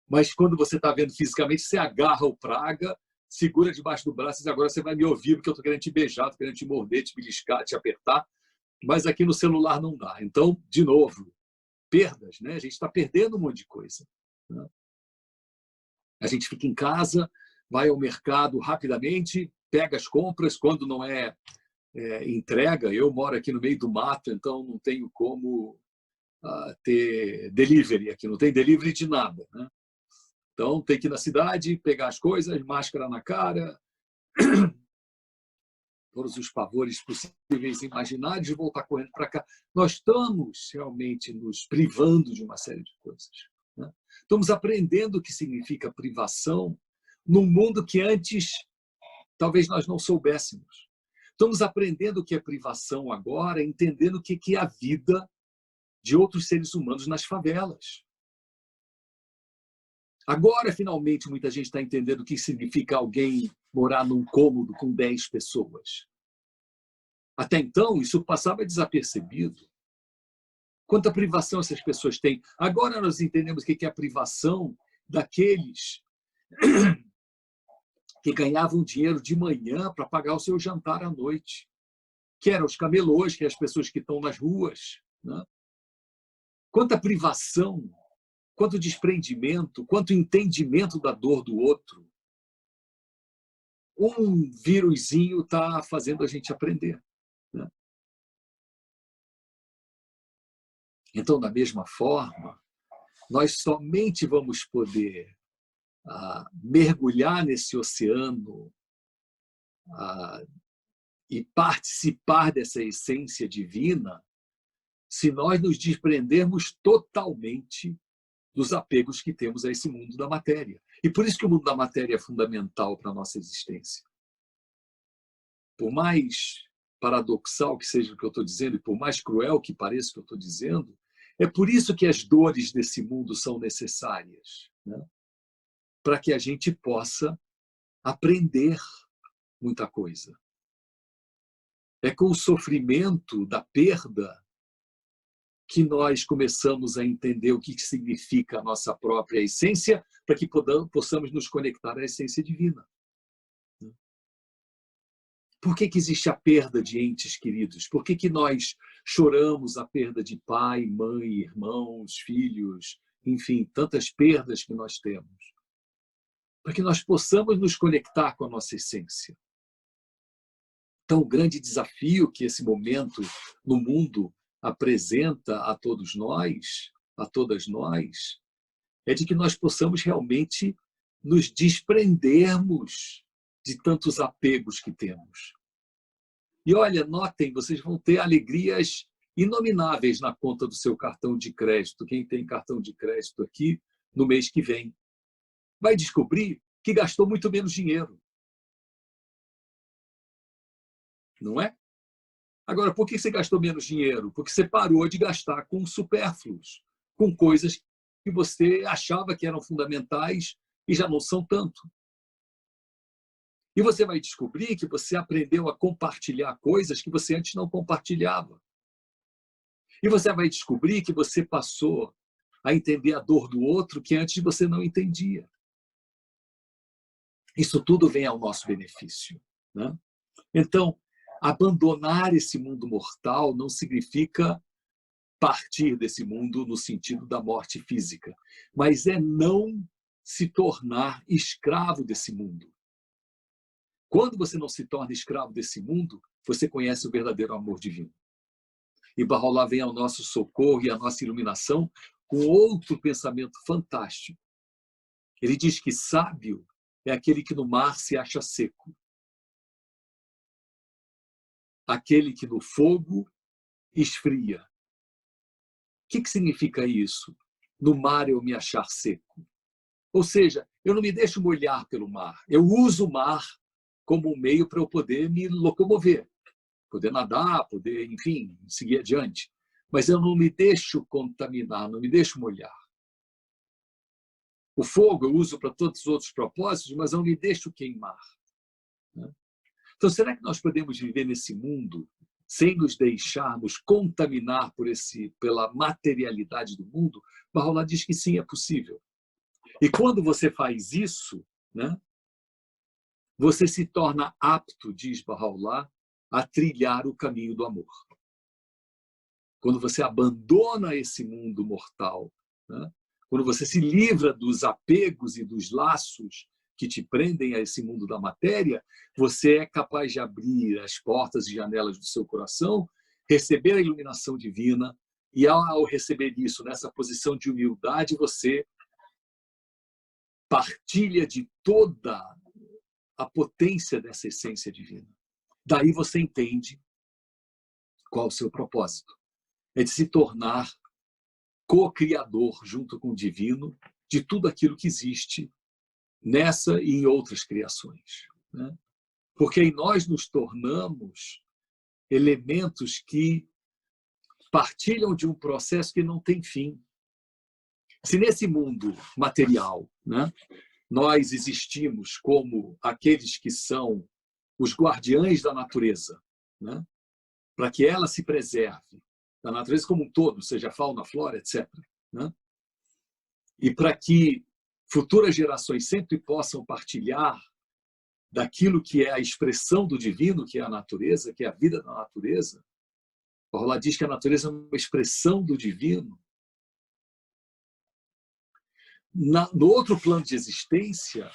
Mas quando você está vendo fisicamente, você agarra o praga, segura debaixo do braço e diz, agora você vai me ouvir porque eu estou querendo te beijar, estou querendo te morder, te beliscar, te apertar. Mas aqui no celular não dá. Então, de novo, perdas, né? A gente está perdendo um monte de coisa, né? A gente fica em casa, vai ao mercado rapidamente, pega as compras, quando não é entrega. Eu moro aqui no meio do mato, então não tenho como ter delivery aqui, não tem delivery de nada, né? Então tem que ir na cidade, pegar as coisas, máscara na cara, todos os pavores possíveis e imaginários, e voltar correndo para cá. Nós estamos realmente nos privando de uma série de coisas, né? Estamos aprendendo o que significa privação num mundo que antes talvez nós não soubéssemos. Estamos aprendendo o que é privação agora, entendendo o que é a vida de outros seres humanos nas favelas. Agora, finalmente, muita gente está entendendo o que significa alguém morar num cômodo com 10 pessoas. Até então, isso passava desapercebido. Quanta privação essas pessoas têm. Agora nós entendemos o que é a privação daqueles que ganhavam dinheiro de manhã para pagar o seu jantar à noite, que eram os camelôs, que são as pessoas que estão nas ruas, né? Quanta privação, quanto desprendimento, quanto entendimento da dor do outro. Um vírusinho está fazendo a gente aprender, né? Então, da mesma forma, nós somente vamos poder mergulhar nesse oceano e participar dessa essência divina se nós nos desprendermos totalmente dos apegos que temos a esse mundo da matéria. E por isso que o mundo da matéria é fundamental para a nossa existência. Por mais paradoxal que seja o que eu estou dizendo, e por mais cruel que pareça o que eu estou dizendo, é por isso que as dores desse mundo são necessárias, né? Para que a gente possa aprender muita coisa. É com o sofrimento da perda que nós começamos a entender o que significa a nossa própria essência, para que possamos nos conectar à essência divina. Por que existe a perda de entes queridos? Por que nós choramos a perda de pai, mãe, irmãos, filhos, enfim, tantas perdas que nós temos? Para que nós possamos nos conectar com a nossa essência. Então, o grande desafio que esse momento no mundo apresenta a todos nós, a todas nós, é de que nós possamos realmente nos desprendermos de tantos apegos que temos. E olha, notem, vocês vão ter alegrias inomináveis na conta do seu cartão de crédito. Quem tem cartão de crédito aqui, no mês que vem, vai descobrir que gastou muito menos dinheiro. Não é? Agora, por que você gastou menos dinheiro? Porque você parou de gastar com supérfluos, com coisas que você achava que eram fundamentais e já não são tanto. E você vai descobrir que você aprendeu a compartilhar coisas que você antes não compartilhava. E você vai descobrir que você passou a entender a dor do outro que antes você não entendia. Isso tudo vem ao nosso benefício, né? Então, abandonar esse mundo mortal não significa partir desse mundo no sentido da morte física, mas é não se tornar escravo desse mundo. Quando você não se torna escravo desse mundo, você conhece o verdadeiro amor divino. E Bahá'u'lláh vem ao nosso socorro e à nossa iluminação com outro pensamento fantástico. Ele diz que sábio é aquele que no mar se acha seco. Aquele que no fogo esfria. O que significa isso? No mar eu me achar seco. Ou seja, eu não me deixo molhar pelo mar. Eu uso o mar como um meio para eu poder me locomover. Poder nadar, poder, enfim, seguir adiante. Mas eu não me deixo contaminar, não me deixo molhar. O fogo eu uso para todos os outros propósitos, mas eu não me deixo queimar. Então, será que nós podemos viver nesse mundo sem nos deixarmos contaminar pela materialidade do mundo? Bahá'u'lláh diz que sim, é possível. E quando você faz isso, né, você se torna apto, diz Bahá'u'lláh, a trilhar o caminho do amor. Quando você abandona esse mundo mortal, né, quando você se livra dos apegos e dos laços que te prendem a esse mundo da matéria, você é capaz de abrir as portas e janelas do seu coração, receber a iluminação divina, e ao receber isso, nessa posição de humildade, você partilha de toda a potência dessa essência divina. Daí você entende qual o seu propósito. É de se tornar co-criador junto com o divino de tudo aquilo que existe nessa e em outras criações, né? Porque aí nós nos tornamos elementos que partilham de um processo que não tem fim. Se nesse mundo material, né, nós existimos como aqueles que são os guardiães da natureza, né, para que ela se preserve, da natureza como um todo, seja fauna, flora, etc., né, e para que futuras gerações sempre possam partilhar daquilo que é a expressão do divino, que é a natureza, que é a vida da natureza. Bahá'u'lláh diz que a natureza é uma expressão do divino. No outro plano de existência,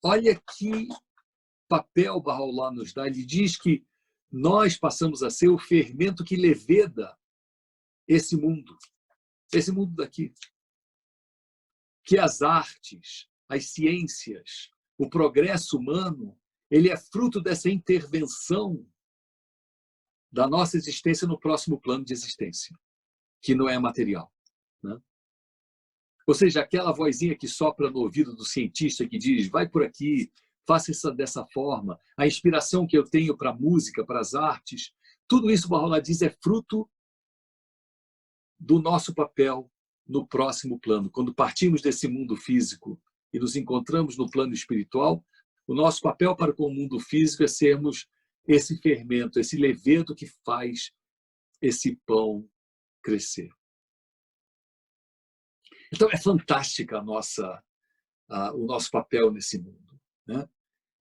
olha que papel Bahá'u'lláh nos dá. Ele diz que nós passamos a ser o fermento que leveda esse mundo daqui. Que as artes, as ciências, o progresso humano, ele é fruto dessa intervenção da nossa existência no próximo plano de existência, que não é material, né? Ou seja, aquela vozinha que sopra no ouvido do cientista que diz, vai por aqui, faça isso dessa forma, a inspiração que eu tenho para a música, para as artes, tudo isso, Bahá'u'lláh diz, é fruto do nosso papel no próximo plano. Quando partimos desse mundo físico e nos encontramos no plano espiritual, o nosso papel para com o mundo físico é sermos esse fermento, esse levedo que faz esse pão crescer. Então, é fantástica o nosso papel nesse mundo, né?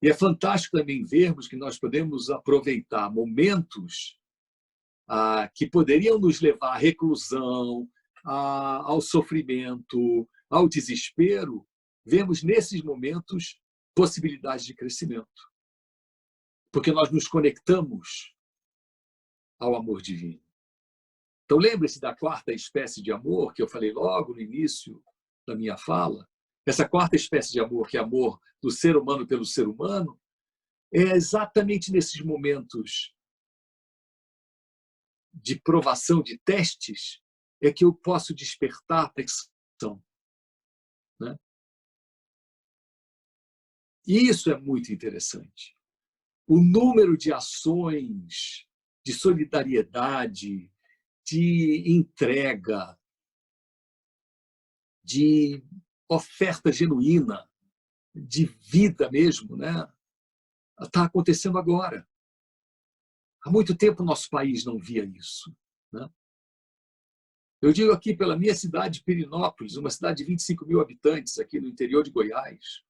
E é fantástico também vermos que nós podemos aproveitar momentos que poderiam nos levar à reclusão, ao sofrimento, ao desespero. Vemos nesses momentos possibilidades de crescimento, porque nós nos conectamos ao amor divino. Então, lembre-se da quarta espécie de amor que eu falei logo no início da minha fala. Essa quarta espécie de amor, que é amor do ser humano pelo ser humano, é exatamente nesses momentos de provação, de testes, é que eu posso despertar a conexão, né? E isso é muito interessante. O número de ações de solidariedade, de entrega, de oferta genuína, de vida mesmo, né? Está acontecendo agora. Há muito tempo o nosso país não via isso, né? Eu digo aqui pela minha cidade, Pirenópolis, uma cidade de 25 mil habitantes aqui no interior de Goiás,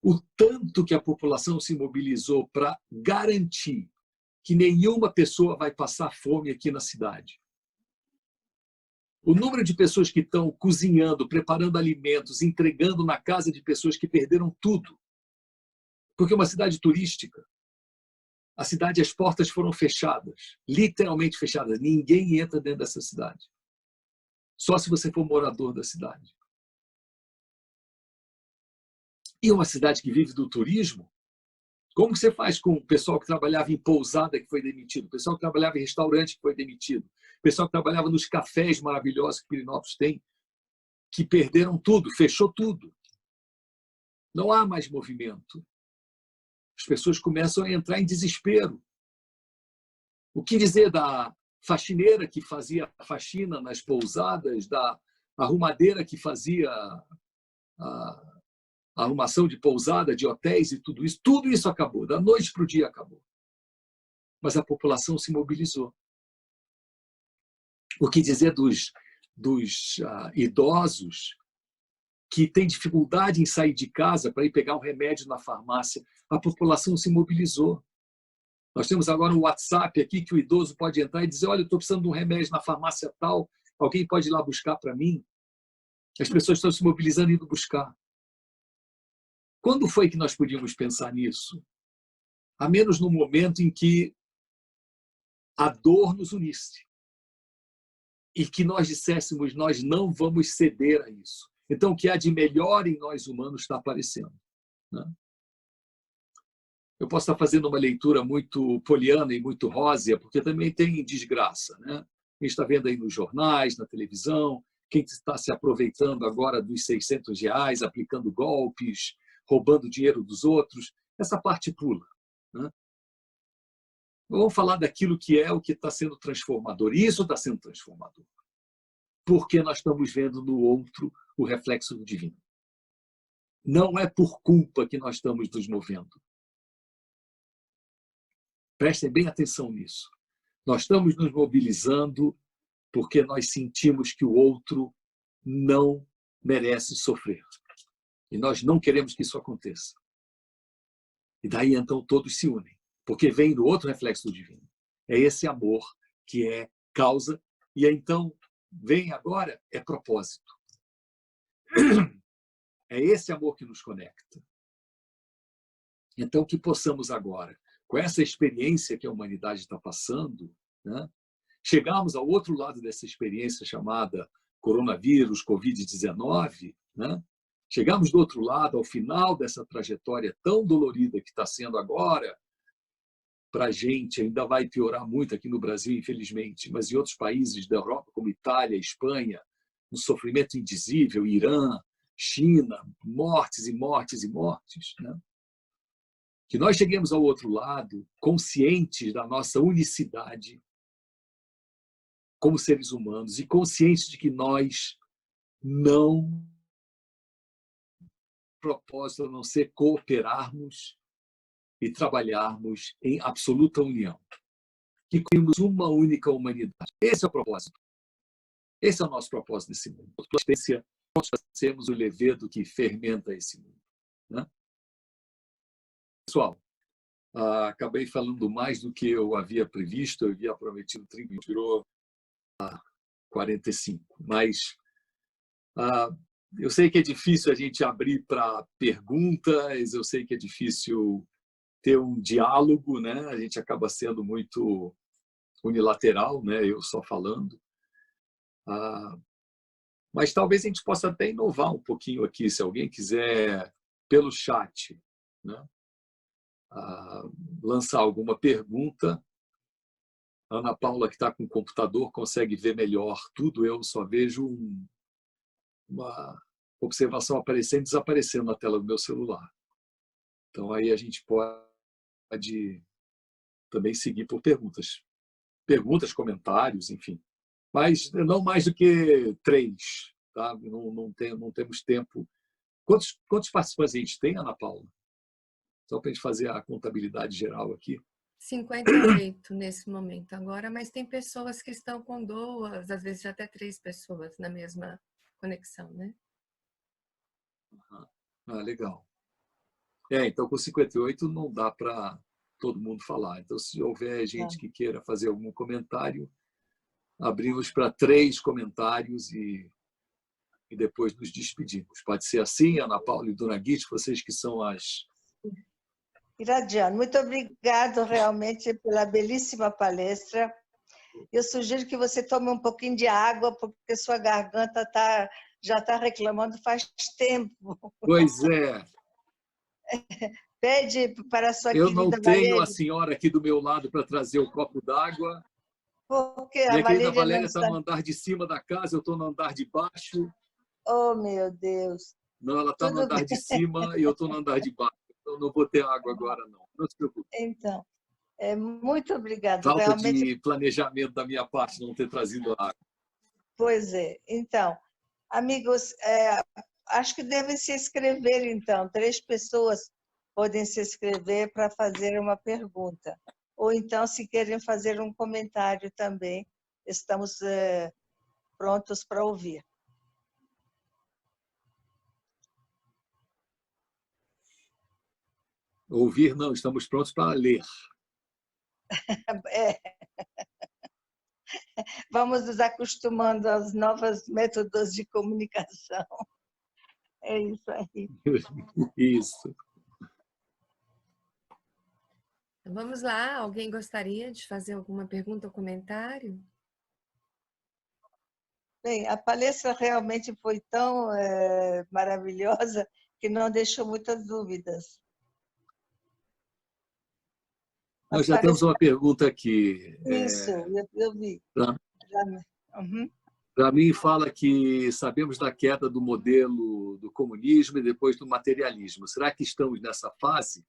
o tanto que a população se mobilizou para garantir que nenhuma pessoa vai passar fome aqui na cidade. O número de pessoas que estão cozinhando, preparando alimentos, entregando na casa de pessoas que perderam tudo. Porque é uma cidade turística. A cidade, as portas foram fechadas, literalmente fechadas. Ninguém entra dentro dessa cidade. Só se você for morador da cidade. E uma cidade que vive do turismo, como que você faz com o pessoal que trabalhava em pousada que foi demitido, o pessoal que trabalhava em restaurante que foi demitido, o pessoal que trabalhava nos cafés maravilhosos que Pirenópolis tem, que perderam tudo, fechou tudo. Não há mais movimento. As pessoas começam a entrar em desespero. O que dizer da faxineira que fazia faxina nas pousadas, da arrumadeira que fazia a arrumação de pousada, de hotéis e tudo isso acabou, da noite para o dia acabou. Mas a população se mobilizou. O que dizer dos idosos que têm dificuldade em sair de casa para ir pegar um remédio na farmácia? A população se mobilizou. Nós temos agora um WhatsApp aqui que o idoso pode entrar e dizer: olha, eu estou precisando de um remédio na farmácia tal, alguém pode ir lá buscar para mim? As pessoas estão se mobilizando e indo buscar. Quando foi que nós podíamos pensar nisso? A menos no momento em que a dor nos unisse e que nós disséssemos: nós não vamos ceder a isso. Então, o que há de melhor em nós humanos está aparecendo, né? Eu posso estar fazendo uma leitura muito poliana e muito rósea, porque também tem desgraça, né? A gente está vendo aí nos jornais, na televisão, quem está se aproveitando agora dos R$600, aplicando golpes, roubando dinheiro dos outros. Essa parte pula, né? Vamos falar daquilo que é o que está sendo transformador. E isso está sendo transformador. Porque nós estamos vendo no outro o reflexo do divino. Não é por culpa que nós estamos nos movendo. Prestem bem atenção nisso. Nós estamos nos mobilizando porque nós sentimos que o outro não merece sofrer. E nós não queremos que isso aconteça. E daí, então, todos se unem. Porque vem do outro reflexo do divino. É esse amor que é causa. E então, vem agora, é propósito. É esse amor que nos conecta. Então, que possamos agora, com essa experiência que a humanidade está passando, né, chegarmos ao outro lado dessa experiência chamada coronavírus, Covid-19, né? Chegamos do outro lado, ao final dessa trajetória tão dolorida que está sendo agora, para a gente, ainda vai piorar muito aqui no Brasil, infelizmente, mas em outros países da Europa, como Itália, Espanha, um sofrimento indizível, Irã, China, mortes e mortes e mortes, né? Que nós cheguemos ao outro lado conscientes da nossa unicidade como seres humanos e conscientes de que nós não propósito a não ser cooperarmos e trabalharmos em absoluta união. Que criamos uma única humanidade. Esse é o propósito. Esse é o nosso propósito nesse mundo. Nós sermos o levedo que fermenta esse mundo, né? Pessoal, acabei falando mais do que eu havia previsto. Eu havia prometido 30 minutos, virou 45. Mas eu sei que é difícil a gente abrir para perguntas, eu sei que é difícil ter um diálogo, né? A gente acaba sendo muito unilateral, né? Eu só falando. Mas talvez a gente possa até inovar um pouquinho aqui, se alguém quiser, pelo chat, né? Lançar alguma pergunta. A Ana Paula, que está com o computador, consegue ver melhor tudo. Eu só vejo uma observação aparecendo e desaparecendo na tela do meu celular. Então, aí a gente pode também seguir por perguntas. Perguntas, comentários, enfim. Mas não mais do que 3. Tá? Não temos tempo. Quantos participantes a gente tem, Ana Paula? Só para a gente fazer a contabilidade geral aqui. 58 nesse momento agora, mas tem pessoas que estão com 2, às vezes até 3 pessoas na mesma conexão, né? Legal. Então, com 58 não dá para todo mundo falar. Então, se houver gente que queira fazer algum comentário, abrimos para 3 comentários e depois nos despedimos. Pode ser assim, Ana Paula e Dona Guide, vocês que são as... Iradiano, muito obrigado realmente pela belíssima palestra. Eu sugiro que você tome um pouquinho de água, porque sua garganta já está reclamando faz tempo. Pois é. Pede para a sua Eu querida não tenho Valéria, a senhora aqui do meu lado para trazer o copo d'água. porque a Minha querida Valéria não Valéria está está... no andar de cima da casa, eu estou no andar de baixo. Oh, meu Deus. Não, ela está no andar de cima e eu estou no andar de baixo. Eu não vou ter água agora, não. Não se preocupe. Então, muito obrigada. Falta Realmente... de planejamento da minha parte não ter trazido água. Pois é. Então, amigos, acho que devem se inscrever, então. 3 pessoas podem se inscrever para fazer uma pergunta. Ou então, se querem fazer um comentário também, estamos prontos para ouvir. Ouvir, não, estamos prontos para ler. Vamos nos acostumando aos novos métodos de comunicação. É isso aí. Isso. Vamos lá, alguém gostaria de fazer alguma pergunta ou comentário? Bem, a palestra realmente foi tão maravilhosa que não deixou muitas dúvidas. Nós já temos uma pergunta aqui. Isso, eu vi. Uhum. Para mim, fala que sabemos da queda do modelo do comunismo e depois do materialismo. Será que estamos nessa fase?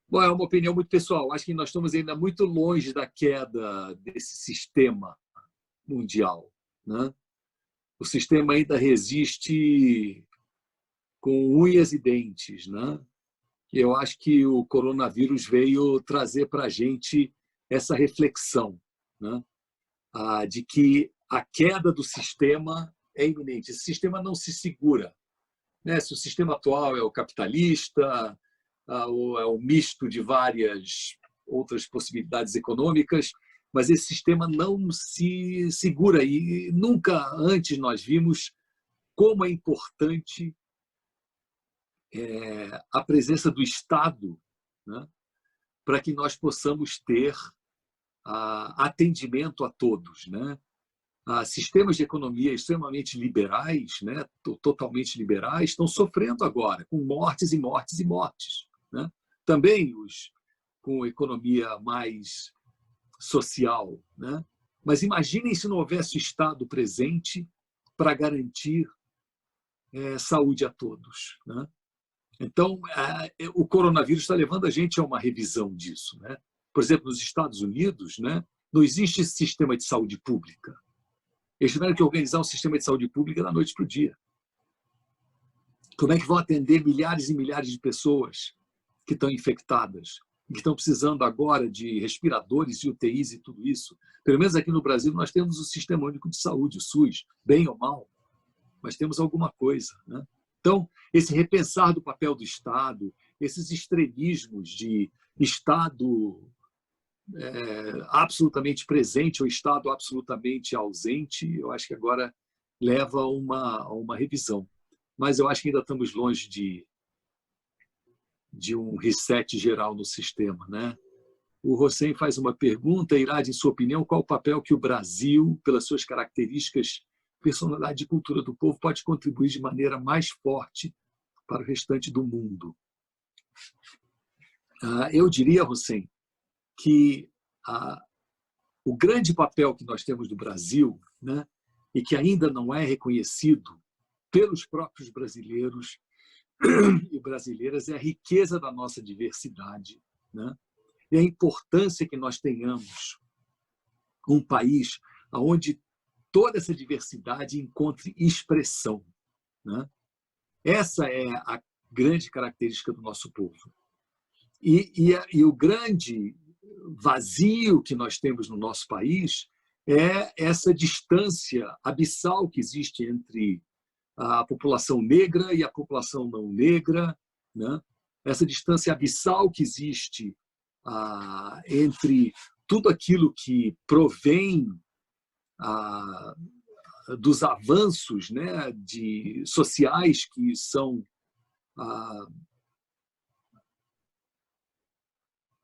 Bom, é uma opinião muito pessoal. Acho que nós estamos ainda muito longe da queda desse sistema mundial, né? O sistema ainda resiste com unhas e dentes, né? Eu acho que o coronavírus veio trazer para a gente essa reflexão, né? De que a queda do sistema é iminente. Esse sistema não se segura, né? Se o sistema atual é o capitalista, ou é o misto de várias outras possibilidades econômicas, mas esse sistema não se segura. E nunca antes nós vimos como é importante a presença do Estado, né, para que nós possamos ter atendimento a todos, né? Sistemas de economia extremamente liberais, né, totalmente liberais, estão sofrendo agora com mortes e mortes e mortes, né? Também os com economia mais social, né? Mas imaginem se não houvesse Estado presente para garantir saúde a todos, né? Então, o coronavírus está levando a gente a uma revisão disso, né? Por exemplo, nos Estados Unidos, né, não existe sistema de saúde pública. Eles tiveram que organizar um sistema de saúde pública da noite para o dia. Como é que vão atender milhares e milhares de pessoas que estão infectadas? que estão precisando agora de respiradores e UTIs e tudo isso. Pelo menos aqui no Brasil nós temos o Sistema Único de Saúde, o SUS, bem ou mal, mas temos alguma coisa, né? Então, esse repensar do papel do Estado, esses extremismos de Estado absolutamente presente ou Estado absolutamente ausente, eu acho que agora leva a uma revisão. Mas eu acho que ainda estamos longe de um reset geral no sistema, né? O Hossein faz uma pergunta, Irad, em sua opinião, qual o papel que o Brasil, pelas suas características, personalidade e cultura do povo, pode contribuir de maneira mais forte para o restante do mundo? Eu diria, Hossein, que o grande papel que nós temos do Brasil, né, e que ainda não é reconhecido pelos próprios brasileiros e brasileiras, é a riqueza da nossa diversidade, né, e a importância que nós tenhamos um país onde toda essa diversidade encontre expressão, né? Essa é a grande característica do nosso povo. E o grande vazio que nós temos no nosso país é essa distância abissal que existe entre a população negra e a população não negra, né? Essa distância abissal que existe entre tudo aquilo que provém dos avanços, né, sociais que são,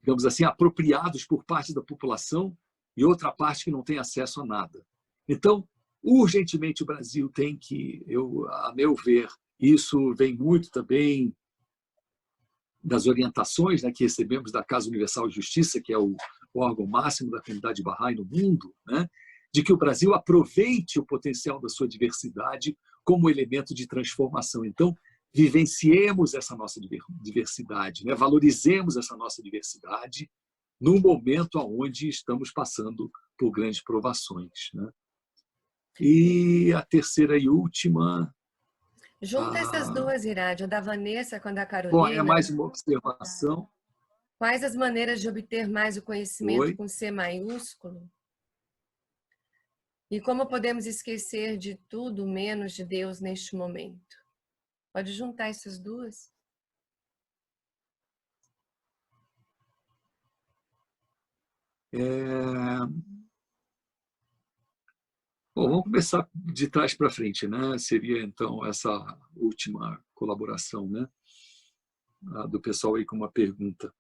digamos assim, apropriados por parte da população e outra parte que não tem acesso a nada. Então, urgentemente o Brasil tem que, a meu ver, isso vem muito também das orientações, né, que recebemos da Casa Universal de Justiça, que é o órgão máximo da comunidade Bahá'í no mundo, né, de que o Brasil aproveite o potencial da sua diversidade como elemento de transformação. Então, vivenciemos essa nossa diversidade, né, valorizemos essa nossa diversidade num momento onde estamos passando por grandes provações, né? E a terceira e última... Junta essas duas, Irad, a da Vanessa com a da Carolina. Bom, é mais uma observação. Quais as maneiras de obter mais o conhecimento Oi? com C maiúsculo? E como podemos esquecer de tudo menos de Deus neste momento? Pode juntar essas duas? Bom, vamos começar de trás para frente, né? Seria, então, essa última colaboração, né, do pessoal aí com uma pergunta.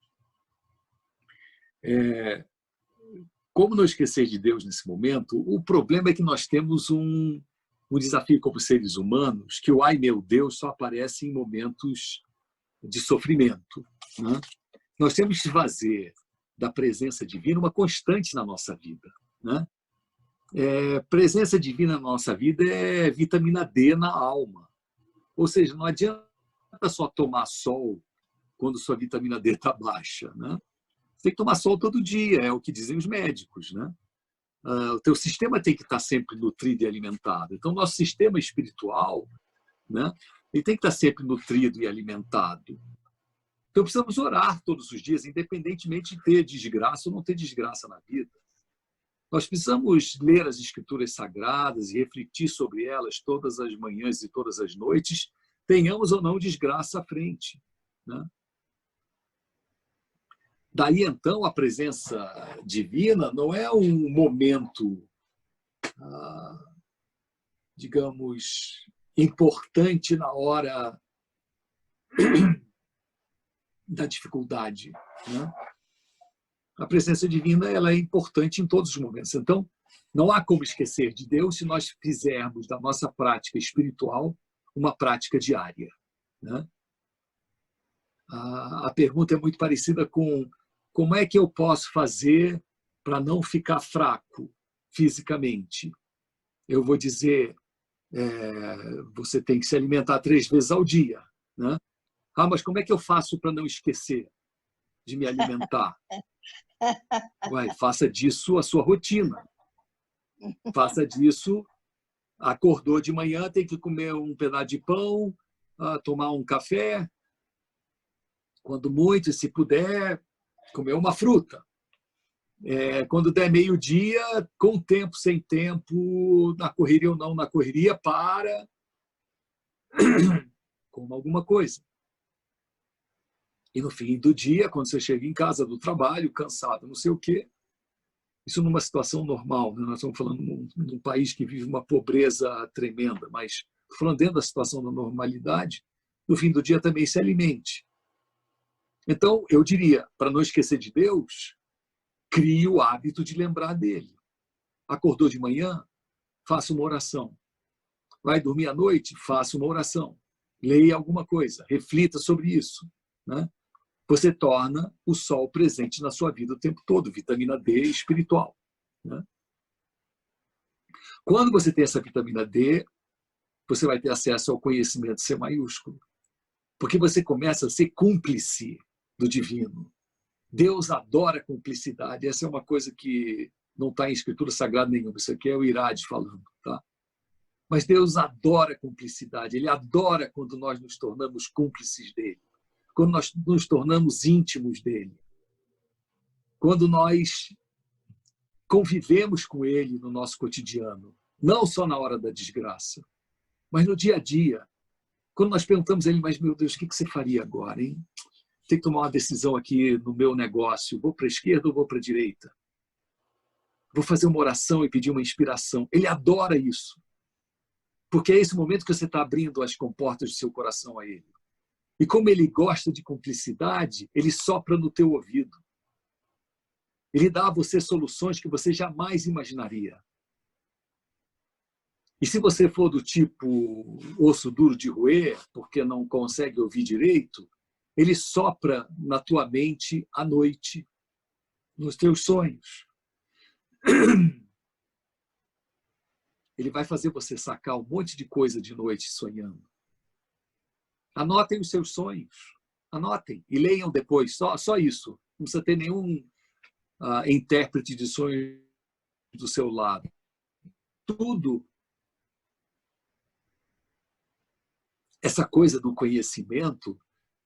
Como não esquecer de Deus nesse momento? O problema é que nós temos um desafio como seres humanos, que o ai meu Deus só aparece em momentos de sofrimento, né? Nós temos que fazer da presença divina uma constante na nossa vida, né? Presença divina na nossa vida é vitamina D na alma. Ou seja, não adianta só tomar sol quando sua vitamina D está baixa, né? Você tem que tomar sol todo dia, é o que dizem os médicos, né? O teu sistema tem que estar sempre nutrido e alimentado. Então, nosso sistema espiritual, né, ele tem que estar sempre nutrido e alimentado. Então, precisamos orar todos os dias, independentemente de ter desgraça ou não ter desgraça na vida. Nós precisamos ler as Escrituras Sagradas e refletir sobre elas todas as manhãs e todas as noites, tenhamos ou não desgraça à frente, né? Daí, então, a presença divina não é um momento, digamos, importante na hora da dificuldade, né? A presença divina ela é importante em todos os momentos. Então, não há como esquecer de Deus se nós fizermos da nossa prática espiritual uma prática diária, né? A pergunta é muito parecida com como é que eu posso fazer para não ficar fraco fisicamente? Eu vou dizer, você tem que se alimentar 3 vezes ao dia, né? Mas como é que eu faço para não esquecer de me alimentar? Faça disso a sua rotina. Faça disso, acordou de manhã, tem que comer um pedaço de pão, tomar um café, quando muito, se puder, comer uma fruta. Quando der meio-dia, com tempo, sem tempo, na correria ou não na correria, para, coma alguma coisa. E no fim do dia, quando você chega em casa do trabalho, cansado, não sei o quê, isso numa situação normal, né? Nós estamos falando num país que vive uma pobreza tremenda, mas falando dentro da situação da normalidade, no fim do dia também se alimente. Então, eu diria, para não esquecer de Deus, crie o hábito de lembrar dele. Acordou de manhã? Faça uma oração. Vai dormir à noite? Faça uma oração. Leia alguma coisa, reflita sobre isso, né? Você torna o sol presente na sua vida o tempo todo, vitamina D espiritual, né? Quando você tem essa vitamina D, você vai ter acesso ao conhecimento C maiúsculo, porque você começa a ser cúmplice do divino. Deus adora cumplicidade. Essa é uma coisa que não está em escritura sagrada nenhuma. Isso aqui é o Irade falando, tá? Mas Deus adora cumplicidade. Ele adora quando nós nos tornamos cúmplices dele, quando nós nos tornamos íntimos dele, quando nós convivemos com ele no nosso cotidiano, não só na hora da desgraça, mas no dia a dia. Quando nós perguntamos a ele, mas meu Deus, o que você faria agora, hein? Tem que tomar uma decisão aqui no meu negócio. Vou para a esquerda ou vou para a direita? Vou fazer uma oração e pedir uma inspiração. Ele adora isso. Porque é esse momento que você está abrindo as comportas do seu coração a ele. E como ele gosta de cumplicidade, ele sopra no teu ouvido. Ele dá a você soluções que você jamais imaginaria. E se você for do tipo osso duro de roer, porque não consegue ouvir direito, ele sopra na tua mente à noite, nos teus sonhos. Ele vai fazer você sacar um monte de coisa de noite sonhando. Anotem os seus sonhos. Anotem e leiam depois. Só isso. Não precisa ter nenhum intérprete de sonhos do seu lado. Tudo. Essa coisa do conhecimento,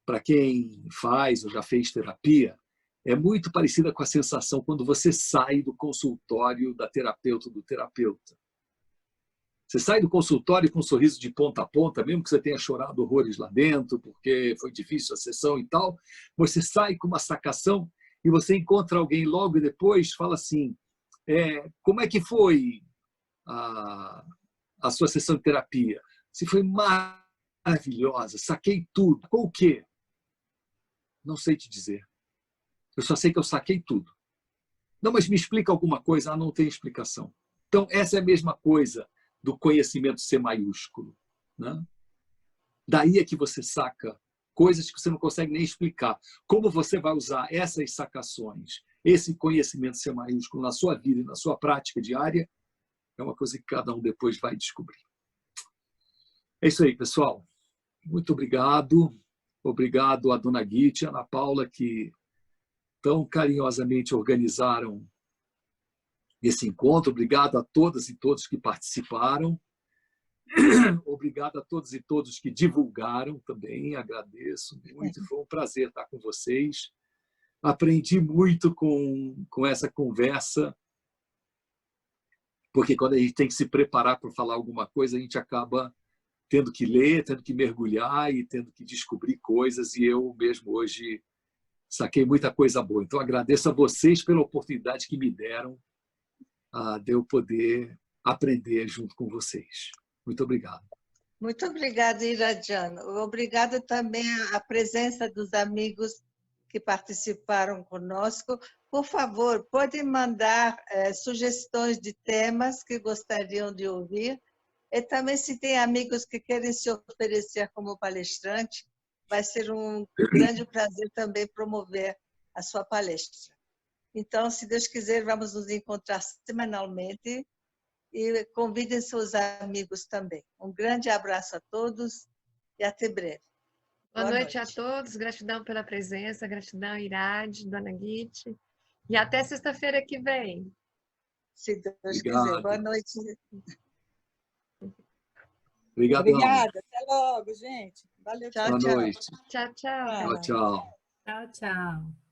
para quem faz ou já fez terapia, é muito parecida com a sensação quando você sai do consultório da terapeuta ou do terapeuta. Você sai do consultório com um sorriso de ponta a ponta, mesmo que você tenha chorado horrores lá dentro, porque foi difícil a sessão e tal, você sai com uma sacação e você encontra alguém logo depois, fala assim, como é que foi a sua sessão de terapia? Se foi maravilhosa, saquei tudo. Com o quê? Não sei te dizer. Eu só sei que eu saquei tudo. Não, mas me explica alguma coisa. Ah, não tem explicação. Então, essa é a mesma coisa do conhecimento C maiúsculo, né? Daí é que você saca coisas que você não consegue nem explicar. Como você vai usar essas sacações, esse conhecimento C maiúsculo na sua vida e na sua prática diária, é uma coisa que cada um depois vai descobrir. É isso aí, pessoal. Muito obrigado. Obrigado a Dona Guite e a Ana Paula, que tão carinhosamente organizaram esse encontro. Obrigado a todas e todos que participaram. Obrigado a todos e todos que divulgaram também. Agradeço muito. Foi um prazer estar com vocês. Aprendi muito com essa conversa, porque quando a gente tem que se preparar para falar alguma coisa, a gente acaba tendo que ler, tendo que mergulhar e tendo que descobrir coisas. E eu mesmo hoje saquei muita coisa boa. Então, agradeço a vocês pela oportunidade que me deram de eu poder aprender junto com vocês. Muito obrigado. Muito obrigada, Iradiano. Obrigada também à presença dos amigos que participaram conosco. Por favor, podem mandar sugestões de temas que gostariam de ouvir. E também, se tem amigos que querem se oferecer como palestrante, vai ser um grande prazer também promover a sua palestra. Então, se Deus quiser, vamos nos encontrar semanalmente e convidem seus amigos também. Um grande abraço a todos e até breve. Boa noite a todos, gratidão pela presença, gratidão, Irade, Dona Guite. E até sexta-feira que vem. Se Deus quiser. Boa noite. Obrigadão. Obrigada. Até logo, gente. Valeu. Tchau, Boa tchau. noite. Tchau, tchau. Tchau, tchau. Tchau, tchau.